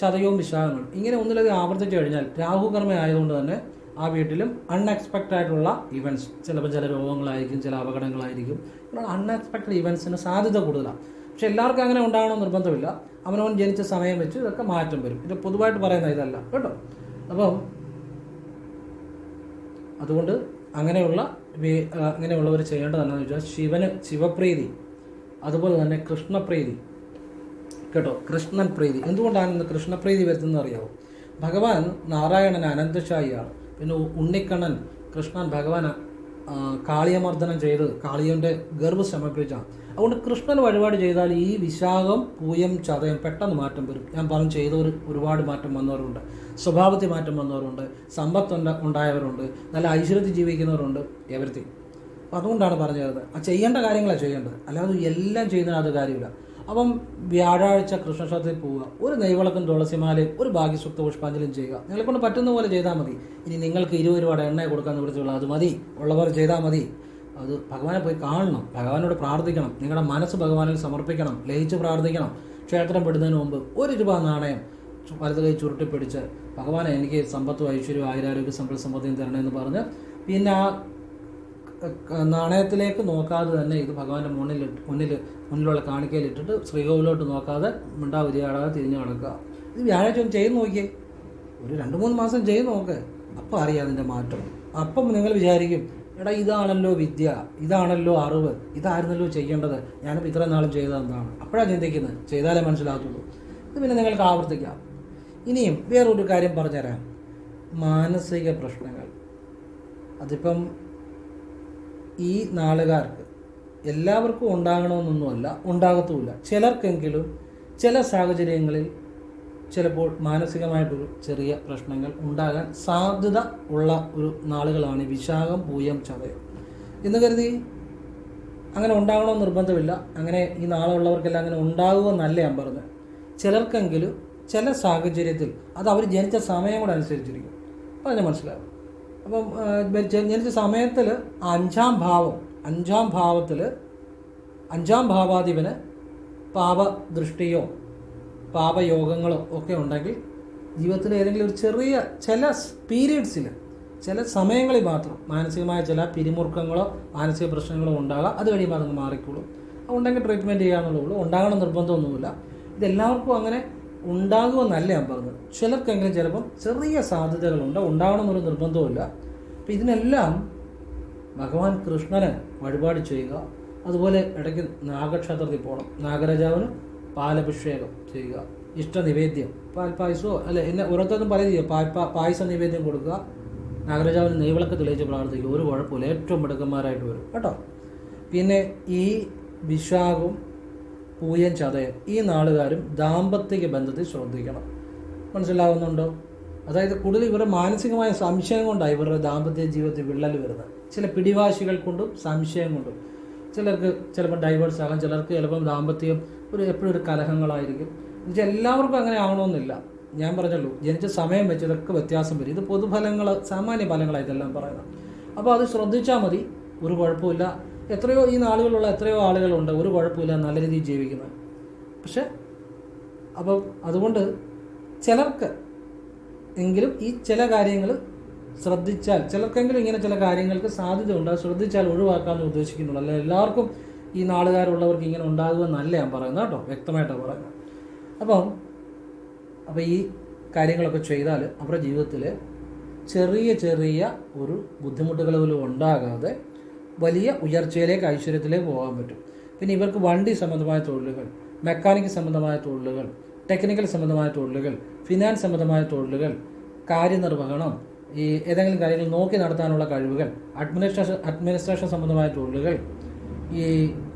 ചതയവും വിശാഖവും കാണും. ഇങ്ങനെ ഒന്നിലധികം ആവർത്തിച്ച് കഴിഞ്ഞാൽ രാഹു കർമ്മ ആയതുകൊണ്ട് തന്നെ ആ വീട്ടിലും അൺഎക്സ്പെക്റ്റഡ് ആയിട്ടുള്ള ഇവൻറ്റ്സ്, ചിലപ്പോൾ ചില രോഗങ്ങളായിരിക്കും, ചില അപകടങ്ങളായിരിക്കും, അൺഎക്സ്പെക്റ്റഡ് ഇവൻറ്റ്സിന് സാധ്യത കൂടുതലാണ്. പക്ഷെ എല്ലാവർക്കും അങ്ങനെ ഉണ്ടാകണമെന്ന് നിർബന്ധമില്ല. അവനവൻ ജനിച്ച സമയം വെച്ച് ഇതൊക്കെ മാറ്റം വരും. ഇത് പൊതുവായിട്ട് പറയുന്ന ഇതല്ല കേട്ടോ. അപ്പം അതുകൊണ്ട് അങ്ങനെയുള്ളവർ ചെയ്യേണ്ടത് എന്താണെന്ന് വെച്ചാൽ ശിവപ്രീതി, അതുപോലെ തന്നെ കൃഷ്ണപ്രീതി കേട്ടോ. കൃഷ്ണൻ പ്രീതി. എന്തുകൊണ്ടാണ് ഇന്ന് കൃഷ്ണപ്രീതി വരുന്നതെന്ന് അറിയാമോ? ഭഗവാൻ നാരായണൻ അനന്തശായിയാണ്. പിന്നെ ഉണ്ണിക്കണ്ണൻ കൃഷ്ണൻ ഭഗവാൻ കാളിയമർദ്ദനം ചെയ്ത് കാളിയൻ്റെ ഗർഭ സമർപ്പിച്ചാണ്. അതുകൊണ്ട് കൃഷ്ണൻ വഴിപാട് ചെയ്താൽ ഈ വിശാഖം, പൂയം, ചതയം പെട്ടെന്ന് മാറ്റം വരും. ഞാൻ പറഞ്ഞു ചെയ്തവർ ഒരുപാട് മാറ്റം വന്നവരുണ്ട്, സ്വഭാവത്തിൽ മാറ്റം വന്നവരുണ്ട്, സമ്പത്ത് ഉണ്ടായവരുണ്ട്, നല്ല ഐശ്വര്യത്തിൽ ജീവിക്കുന്നവരുണ്ട്, എവരിത്തിങ്. അപ്പം അതുകൊണ്ടാണ് പറഞ്ഞു തരുന്നത്. ആ ചെയ്യേണ്ട കാര്യങ്ങളാണ് ചെയ്യേണ്ടത്, അല്ലാതെ എല്ലാം ചെയ്യുന്നതിന് അത് കാര്യമില്ല. അപ്പം വ്യാഴാഴ്ച കൃഷ്ണക്ഷേത്രത്തിൽ പോവുക, ഒരു നെയ്വിളക്കും തുളസിമാലയും ഒരു ഭാഗ്യസുക്ത പുഷ്പാഞ്ജലിയും ചെയ്യുക. നിങ്ങളെക്കൊണ്ട് പറ്റുന്ന പോലെ ചെയ്താൽ മതി. ഇനി നിങ്ങൾക്ക് 20 രൂപയുടെ എണ്ണ കൊടുക്കാമെന്ന് വിളിച്ചുള്ള അത് മതി, ഉള്ളവർ ചെയ്താൽ മതി. അത് ഭഗവാനെ പോയി കാണണം, ഭഗവാനോട് പ്രാർത്ഥിക്കണം, നിങ്ങളുടെ മനസ്സ് ഭഗവാനിൽ സമർപ്പിക്കണം, ലയിച്ച് പ്രാർത്ഥിക്കണം. ക്ഷേത്രം വിടുന്നതിന് മുമ്പ് 1 രൂപ നാണയം വലത് കൈ ചുരുട്ടിപ്പിടിച്ച് ഭഗവാനെ എനിക്ക് സമ്പത്തും ഐശ്വര്യവും ആയുരാരോഗ്യ സമ്പത്തിയും തരണമെന്ന് പറഞ്ഞ് പിന്നെ ആ നാണയത്തിലേക്ക് നോക്കാതെ തന്നെ ഇത് ഭഗവാന്റെ മുന്നിലുള്ള കാണിക്കയിലിട്ടിട്ട് ശ്രീകോവിലോട്ട് നോക്കാതെ മിണ്ടാവിരിയാടാതെ തിരിഞ്ഞു നടക്കുക. ഇത് വ്യാഴാഴ്ച ഒന്ന് ചെയ്ത് നോക്കിയേ, ഒരു 2-3 മാസം ചെയ്ത് നോക്ക്, അപ്പം അറിയാം അതിൻ്റെ മാറ്റം. അപ്പം നിങ്ങൾ വിചാരിക്കും, എടാ ഇതാണല്ലോ വിദ്യ, ഇതാണല്ലോ അറിവ്, ഇതായിരുന്നല്ലോ ചെയ്യേണ്ടത്, ഞാനിപ്പോൾ ഇത്രയും നാളും ചെയ്തതെന്താണ്. അപ്പോഴാണ് ചിന്തിക്കുന്നത്, ചെയ്താലേ മനസ്സിലാകത്തുള്ളൂ. ഇത് പിന്നെ നിങ്ങൾക്ക് ആവർത്തിക്കാം. ഇനിയും വേറൊരു കാര്യം പറഞ്ഞുതരാം. മാനസിക പ്രശ്നങ്ങൾ, അതിപ്പം ഈ നാളുകാർക്ക് എല്ലാവർക്കും ഉണ്ടാകണമെന്നൊന്നുമല്ല, ഉണ്ടാകത്തുമില്ല. ചിലർക്കെങ്കിലും ചില സാഹചര്യങ്ങളിൽ ചിലപ്പോൾ മാനസികമായിട്ടൊരു ചെറിയ പ്രശ്നങ്ങൾ ഉണ്ടാകാൻ സാധ്യത ഉള്ള ഒരു നാളുകളാണ് വിശാഖം, പൂയം, ചതയം എന്ന് കരുതി അങ്ങനെ ഉണ്ടാകണമെന്ന് നിർബന്ധമില്ല. അങ്ങനെ ഈ നാളുള്ളവർക്കെല്ലാം അങ്ങനെ ഉണ്ടാകുമെന്നല്ല ഞാൻ പറഞ്ഞത്. ചിലർക്കെങ്കിലും ചില സാഹചര്യത്തിൽ അത് അവർ ജനിച്ച സമയം കൂടെ അനുസരിച്ചിരിക്കും. അപ്പം അതിനെ മനസ്സിലാവും. അപ്പം ജനിച്ച സമയത്തിൽ അഞ്ചാം ഭാവാധിപന് പാപദൃഷ്ടിയോ പാപയോഗങ്ങളോ ഒക്കെ ഉണ്ടെങ്കിൽ ജീവിതത്തിൽ ഏതെങ്കിലും ഒരു ചില പീരീഡ്സിൽ, ചില സമയങ്ങളിൽ മാത്രം മാനസികമായ ചില പിരിമുറുക്കങ്ങളോ മാനസിക പ്രശ്നങ്ങളോ ഉണ്ടാകാം. അത് കഴിയുമ്പോൾ അതങ്ങ് മാറിക്കോളും. അതുണ്ടെങ്കിൽ ട്രീറ്റ്മെൻറ്റ് ചെയ്യാന്നുള്ളൂ, ഉണ്ടാകണം നിർബന്ധമൊന്നുമില്ല. ഇതെല്ലാവർക്കും അങ്ങനെ ഉണ്ടാകുമെന്നല്ല ഞാൻ പറഞ്ഞത്. ചിലർക്കെങ്കിലും ചിലപ്പം ചെറിയ സാധ്യതകളുണ്ട്, ഉണ്ടാകണമെന്നൊരു നിർബന്ധവുമില്ല. അപ്പം ഇതിനെല്ലാം ഭഗവാൻ കൃഷ്ണന് വഴിപാട് ചെയ്യുക. അതുപോലെ ഇടയ്ക്ക് നാഗക്ഷേത്രത്തിൽ പോകണം, നാഗരാജാവിന് പാലഭിഷേകം ചെയ്യുക, ഇഷ്ടനിവേദ്യം പാൽപ്പായസമോ അല്ലെ എന്നെ ഓരോരുത്തരും പറയുക, പായസ നിവേദ്യം കൊടുക്കുക, നാഗരാജാവിന് നെയ്വിളക്ക് തെളിയിച്ച് പ്രാർത്ഥിക്കുക. ഒരു കുഴപ്പമില്ല, ഏറ്റവും മിടുക്കന്മാരായിട്ട് വരും കേട്ടോ. പിന്നെ ഈ വിശാഖവും പൂയം, ചതയം ഈ നാളുകാരും ദാമ്പത്തിക ബന്ധത്തിൽ ശ്രദ്ധിക്കണം. മനസ്സിലാവുന്നുണ്ടോ? അതായത് കൂടുതൽ ഇവരുടെ മാനസികമായ സംശയം കൊണ്ടാണ് ഇവരുടെ ദാമ്പത്യ ജീവിതത്തിൽ വിള്ളൽ വരുന്നത്. ചില പിടിവാശികൾ കൊണ്ടും സംശയം കൊണ്ടും. ചിലർക്ക് ചിലപ്പോൾ ഡൈവേഴ്സ് ആകാം, ചിലർക്ക് ചിലപ്പം ദാമ്പത്യം എപ്പോഴും ഒരു കലഹങ്ങളായിരിക്കും. എന്നുവെച്ചാൽ എല്ലാവർക്കും അങ്ങനെ ആവണമെന്നില്ല. ഞാൻ പറഞ്ഞല്ലോ, ജനിച്ച സമയം വെച്ച് ഇതൊക്കെ വ്യത്യാസം വരും. ഇത് പൊതുഫലങ്ങൾ, സാമാന്യ ഫലങ്ങളാണ് ഇതെല്ലാം പറയുന്നത്. അപ്പോൾ അത് ശ്രദ്ധിച്ചാൽ മതി, ഒരു കുഴപ്പമില്ല. ഈ നാളുകളുള്ള എത്രയോ ആളുകളുണ്ട് ഒരു കുഴപ്പമില്ല, നല്ല രീതിയിൽ ജീവിക്കുന്നത്. പക്ഷെ അപ്പം അതുകൊണ്ട് ചിലർക്ക് എങ്കിലും ഈ ചില കാര്യങ്ങൾ ശ്രദ്ധിച്ചാൽ, ചിലർക്കെങ്കിലും ഇങ്ങനെ ചില കാര്യങ്ങൾക്ക് സാധ്യതയുണ്ട്, അത് ശ്രദ്ധിച്ചാൽ ഒഴിവാക്കാമെന്ന് ഉദ്ദേശിക്കുന്നുള്ളൂ. അല്ല എല്ലാവർക്കും ഈ നാളുകാരുള്ളവർക്ക് ഇങ്ങനെ ഉണ്ടാകുമെന്നല്ല ഞാൻ പറയുന്നത് കേട്ടോ, വ്യക്തമായിട്ടാണ് പറയുന്നത്. അപ്പോൾ ഈ കാര്യങ്ങളൊക്കെ ചെയ്താൽ അവരുടെ ജീവിതത്തിൽ ചെറിയ ഒരു ബുദ്ധിമുട്ടുകൾ പോലും ഉണ്ടാകാതെ വലിയ ഉയർച്ചയിലേക്ക്, ഐശ്വര്യത്തിലേക്ക് പോകാൻ പറ്റും. പിന്നെ ഇവർക്ക് വണ്ടി സംബന്ധമായ തൊഴിലുകൾ, മെക്കാനിക് സംബന്ധമായ തൊഴിലുകൾ, ടെക്നിക്കൽ സംബന്ധമായ തൊഴിലുകൾ, ഫിനാൻസ് സംബന്ധമായ തൊഴിലുകൾ, കാര്യനിർവഹണം, ഈ ഏതെങ്കിലും കാര്യങ്ങൾ നോക്കി നടത്താനുള്ള കഴിവുകൾ, അഡ്മിനിസ്ട്രേഷൻ സംബന്ധമായ തൊഴിലുകൾ, ഈ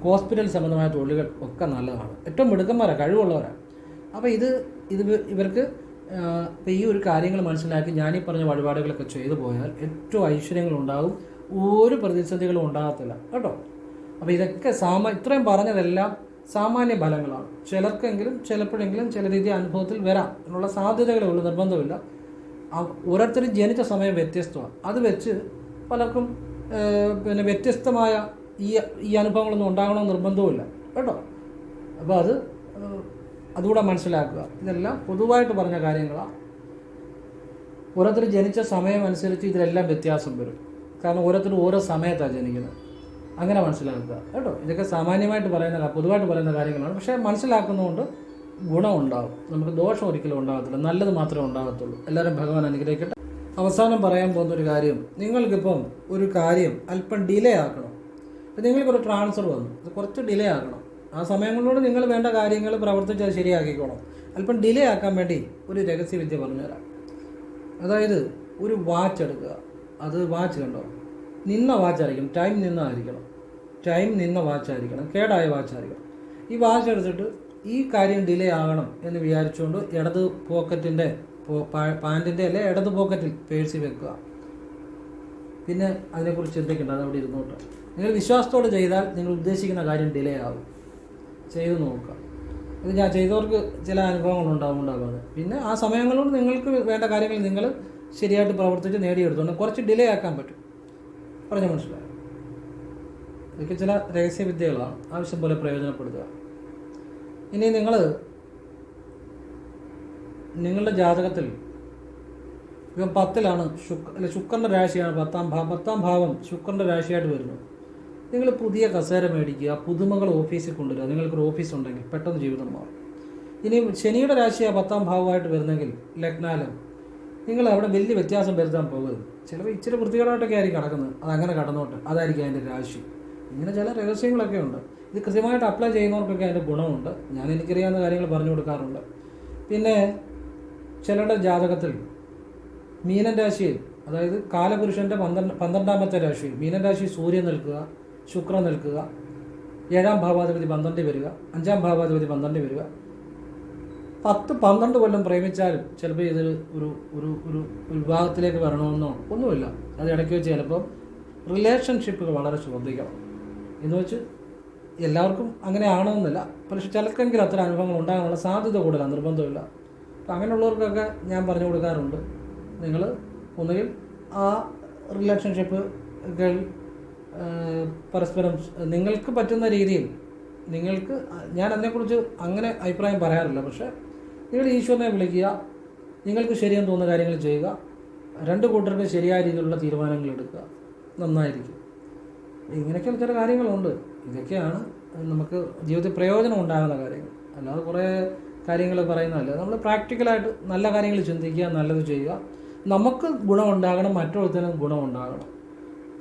ഹോസ്പിറ്റൽ സംബന്ധമായ തൊഴിലുകൾ ഒക്കെ നല്ലതാണ്. ഏറ്റവും മിടുക്കന്മാരാണ്, കഴിവുള്ളവരാണ്. അപ്പോൾ ഇവർക്ക് ഇപ്പോൾ ഈ ഒരു കാര്യങ്ങൾ മനസ്സിലാക്കി ഞാനീ പറഞ്ഞ വഴിപാടുകളൊക്കെ ചെയ്തു പോയാൽ ഏറ്റവും ഐശ്വര്യങ്ങളുണ്ടാകും, ഒരു പ്രതിസന്ധികളും ഉണ്ടാകത്തില്ല കേട്ടോ. അപ്പോൾ ഇതൊക്കെ ഇത്രയും പറഞ്ഞതെല്ലാം സാമാന്യ ഫലങ്ങളാണ്. ചിലർക്കെങ്കിലും ചിലപ്പോഴെങ്കിലും ചില രീതി അനുഭവത്തിൽ വരാം എന്നുള്ള സാധ്യതകളേ ഉള്ളൂ, നിർബന്ധമില്ല. ഓരോരുത്തരും ജനിച്ച സമയം വ്യത്യസ്തമാണ്. അത് വെച്ച് പലർക്കും പിന്നെ വ്യത്യസ്തമായ ഈ അനുഭവങ്ങളൊന്നും ഉണ്ടാകണമെന്ന് നിർബന്ധവുമില്ല കേട്ടോ. അപ്പോൾ അതുകൂടെ മനസ്സിലാക്കുക. ഇതെല്ലാം പൊതുവായിട്ട് പറഞ്ഞ കാര്യങ്ങളാണ്. ഓരോരുത്തർ ജനിച്ച സമയം അനുസരിച്ച് ഇതിലെല്ലാം വ്യത്യാസം വരും. കാരണം ഓരോരുത്തരും ഓരോ സമയത്താണ് ജനിക്കുന്നത്. അങ്ങനെ മനസ്സിലാക്കുക കേട്ടോ. ഇതൊക്കെ സാമാന്യമായിട്ട് പറയുന്ന പൊതുവായിട്ട് പറയുന്ന കാര്യങ്ങളാണ്. പക്ഷേ മനസ്സിലാക്കുന്നതുകൊണ്ട് ഗുണമുണ്ടാകും. നമുക്ക് ദോഷം ഒരിക്കലും ഉണ്ടാകത്തില്ല, നല്ലത് മാത്രമേ ഉണ്ടാകത്തുള്ളൂ. എല്ലാവരും ഭഗവാൻ അനുഗ്രഹിക്കട്ടെ. അവസാനം പറയാൻ പോകുന്നൊരു കാര്യം, നിങ്ങൾക്കിപ്പം ഒരു കാര്യം അല്പം ഡിലേ ആക്കണം. ഇപ്പം നിങ്ങൾക്കൊരു ട്രാൻസ്ഫർ വന്നു, അത് കുറച്ച് ഡിലേ ആക്കണം. ആ സമയങ്ങളിലൂടെ നിങ്ങൾ വേണ്ട കാര്യങ്ങൾ പ്രവർത്തിച്ച് അത് ശരിയാക്കിക്കോണം. അല്പം ഡിലേ ആക്കാൻ വേണ്ടി ഒരു രഹസ്യവിദ്യ പറഞ്ഞുതരാം. അതായത് ഒരു വാച്ച് എടുക്കുക. അത് വാച്ച് കണ്ടോ, നിന്ന വാച്ചായിരിക്കണം, ടൈം നിന്ന വാച്ചായിരിക്കണം, കേടായ വാച്ചായിരിക്കണം. ഈ വാച്ച് എടുത്തിട്ട് ഈ കാര്യം ഡിലേ ആകണം എന്ന് വിചാരിച്ചുകൊണ്ട് ഇടത് പോക്കറ്റിൻ്റെ പാൻറ്റിൻ്റെ അല്ലെ ഇടത് പോക്കറ്റിൽ പേഴ്സിൽ വെക്കുക. പിന്നെ അതിനെക്കുറിച്ച് ചിന്തിക്കേണ്ട, അത് അവിടെ ഇരുന്നോട്ട്. നിങ്ങൾ വിശ്വാസത്തോടെ ചെയ്താൽ നിങ്ങൾ ഉദ്ദേശിക്കുന്ന കാര്യം ഡിലേ ആകും. ചെയ്ത് നോക്കുക. ഇത് ഞാൻ ചെയ്തവർക്ക് ചില അനുഭവങ്ങളുണ്ടാകുന്നത്. പിന്നെ ആ സമയങ്ങളോട് നിങ്ങൾക്ക് വേണ്ട കാര്യങ്ങൾ നിങ്ങൾ ശരിയായിട്ട് പ്രവർത്തിച്ച് നേടിയെടുത്തോണ്ട് കുറച്ച് ഡിലേ ആക്കാൻ പറ്റും. പറഞ്ഞ മനസ്സിലായോ? ഇതൊക്കെ ചില രഹസ്യവിദ്യകളാണ്, ആവശ്യം പോലെ പ്രയോജനപ്പെടുത്തുക. ഇനി നിങ്ങളുടെ ജാതകത്തിൽ ഇപ്പം 10ലാണ് ശുക്രൻ്റെ രാശിയാണ്, 10ാം ഭാവം ശുക്രൻ്റെ രാശിയായിട്ട് വരുന്നു. നിങ്ങൾ പുതിയ കസേര മേടിക്കുക, പുതുമകൾ ഓഫീസിൽ കൊണ്ടുവരിക. നിങ്ങൾക്കൊരു ഓഫീസ് ഉണ്ടെങ്കിൽ പെട്ടെന്ന് ജീവിതം മാറും. ഇനി ശനിയുടെ രാശിയാണ് 10ാം ഭാവമായിട്ട് വരുന്നെങ്കിൽ ലഗ്നാലും നിങ്ങൾ അവിടെ വലിയ വ്യത്യാസം വരുത്താൻ പോകരുത്. ചിലപ്പോൾ ഇച്ചിരി വൃത്തികേടായിട്ടൊക്കെ ആയിരിക്കും കിടക്കുന്നത്, അതങ്ങനെ കടന്നോട്ട്, അതായിരിക്കും അതിൻ്റെ രാശി. ഇങ്ങനെ ചില രഹസ്യങ്ങളൊക്കെ ഉണ്ട്. ഇത് കൃത്യമായിട്ട് അപ്ലൈ ചെയ്യുന്നവർക്കൊക്കെ അതിൻ്റെ ഗുണമുണ്ട്. ഞാൻ എനിക്കറിയാവുന്ന കാര്യങ്ങൾ പറഞ്ഞു കൊടുക്കാറുണ്ട്. പിന്നെ ചിലരുടെ ജാതകത്തിൽ മീനൻ രാശിയിൽ, അതായത് കാലപുരുഷൻ്റെ 12ാമത്തെ രാശിയിൽ മീനൻ രാശി സൂര്യൻ നിൽക്കുക, ശുക്രൻ നിൽക്കുക, 7ാം ഭാവാധിപതി 12 വരിക, 5ാം ഭാവാധിപതി 12 വരിക. 10-12 കൊല്ലം പ്രേമിച്ചാലും ചിലപ്പോൾ ഇത് ഒരു വിവാഹത്തിലേക്ക് വരണമെന്നോ ഒന്നുമില്ല. അത് ഇടയ്ക്ക് വെച്ച് ചിലപ്പോൾ റിലേഷൻഷിപ്പുകൾ വളരെ ശ്രദ്ധിക്കണം. എന്ന് വെച്ച് എല്ലാവർക്കും അങ്ങനെ ആണെന്നില്ല, പക്ഷെ ചിലർക്കെങ്കിലും അത്തരം അനുഭവങ്ങൾ ഉണ്ടാകാനുള്ള സാധ്യത കൂടുതലാണ്, നിർബന്ധമില്ല. അപ്പം അങ്ങനെയുള്ളവർക്കൊക്കെ ഞാൻ പറഞ്ഞു കൊടുക്കാറുണ്ട്. നിങ്ങൾ ഒന്നുകിൽ ആ റിലേഷൻഷിപ്പുകൾ പരസ്പരം നിങ്ങൾക്ക് പറ്റുന്ന രീതിയിൽ ഞാൻ അതിനെക്കുറിച്ച് അങ്ങനെ അഭിപ്രായം പറയാറില്ല. പക്ഷേ നിങ്ങൾ ഈശ്വരനെ വിളിക്കുക, നിങ്ങൾക്ക് ശരിയെന്ന് തോന്നുന്ന കാര്യങ്ങൾ ചെയ്യുക, രണ്ട് കൂട്ടർക്ക് ശരിയായ രീതിയിലുള്ള തീരുമാനങ്ങൾ എടുക്കുക, നന്നായിരിക്കും. ഇങ്ങനെയൊക്കെ ചില കാര്യങ്ങളുണ്ട്. ഇതൊക്കെയാണ് നമുക്ക് ജീവിതത്തിൽ പ്രയോജനം ഉണ്ടാകുന്ന കാര്യങ്ങൾ. അല്ലാതെ കുറേ കാര്യങ്ങൾ പറയുന്നതല്ല. നമ്മൾ പ്രാക്ടിക്കലായിട്ട് നല്ല കാര്യങ്ങൾ ചിന്തിക്കുക, നല്ലത് ചെയ്യുക. നമുക്ക് ഗുണമുണ്ടാകണം, മറ്റൊരുത്തനും ഗുണമുണ്ടാകണം.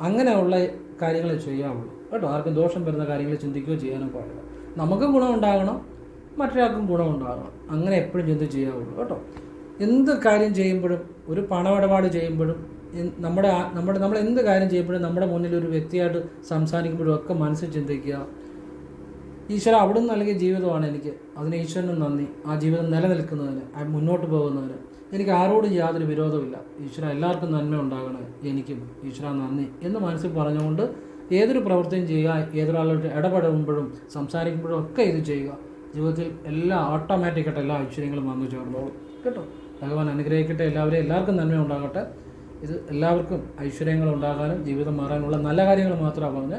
അങ്ങനെയുള്ള കാര്യങ്ങൾ ചെയ്യാവുള്ളൂ കേട്ടോ. ആർക്കും ദോഷം വരുന്ന കാര്യങ്ങൾ ചിന്തിക്കുകയോ ചെയ്യാനോ പാടില്ല. നമുക്ക് ഗുണമുണ്ടാകണം, മറ്റൊരാൾക്കും ഗുണമുണ്ടാകണം. അങ്ങനെ എപ്പോഴും ചിന്തിച്ച് ചെയ്യാവുള്ളൂ കേട്ടോ. എന്ത് കാര്യം ചെയ്യുമ്പോഴും, ഒരു പണമിടപാട് ചെയ്യുമ്പോഴും, നമ്മൾ എന്ത് കാര്യം ചെയ്യുമ്പോഴും നമ്മുടെ മുന്നിൽ ഒരു വ്യക്തിയായിട്ട് സംസാരിക്കുമ്പോഴും ഒക്കെ മനസ്സിൽ ചിന്തിക്കുക, ഈശ്വര അവിടുന്ന് നൽകിയ ജീവിതമാണ് എനിക്ക്, അതിന് ഈശ്വരനും നന്ദി. ആ ജീവിതം നിലനിൽക്കുന്നതിന്, മുന്നോട്ട് പോകുന്നതിന് എനിക്ക് ആരോടും യാതൊരു വിരോധമില്ല. ഈശ്വര എല്ലാവർക്കും നന്മ ഉണ്ടാകണേ, എനിക്കും ഈശ്വര നന്ദി എന്ന് മനസ്സിൽ പറഞ്ഞുകൊണ്ട് ഏതൊരു പ്രവൃത്തിയും ചെയ്യുക. ഏതൊരാളോട് ഇടപെടുമ്പോഴും സംസാരിക്കുമ്പോഴും ഒക്കെ ഇത് ചെയ്യുക. ജീവിതത്തിൽ ഓട്ടോമാറ്റിക്കായിട്ട് എല്ലാ ഐശ്വര്യങ്ങളും വന്നു ചേർന്നോളും കേട്ടോ. ഭഗവാൻ അനുഗ്രഹിക്കട്ടെ എല്ലാവരെയും. എല്ലാവർക്കും നന്മ ഉണ്ടാകട്ടെ. ഇത് എല്ലാവർക്കും ഐശ്വര്യങ്ങൾ ഉണ്ടാകാനും ജീവിതം മാറാനുള്ള നല്ല കാര്യങ്ങൾ മാത്രമാണ് പറഞ്ഞത്.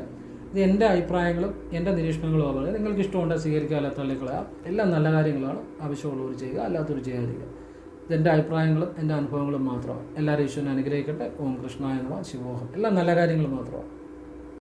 ഇത് എൻ്റെ അഭിപ്രായങ്ങളും എൻ്റെ നിരീക്ഷണങ്ങളുമാണ് പറഞ്ഞത്. നിങ്ങൾക്ക് ഇഷ്ടമുണ്ടെങ്കിൽ സ്വീകരിക്കുക, അല്ല തള്ളിക്കളയാം. എല്ലാം നല്ല കാര്യങ്ങളാണ്. ആവശ്യമുള്ളവർ ചെയ്യുക, അല്ലാത്തവർ ചെയ്യാതിരിക്കുക. ഇതെൻ്റെ അഭിപ്രായങ്ങളും എൻ്റെ അനുഭവങ്ങളും മാത്രമാണ്. എല്ലാവരും ഈശ്വരനെ അനുഗ്രഹിക്കട്ടെ. ഓം കൃഷ്ണായ നമഃ. ശിവോഹം. എല്ലാം നല്ല കാര്യങ്ങൾ മാത്രമാണ്.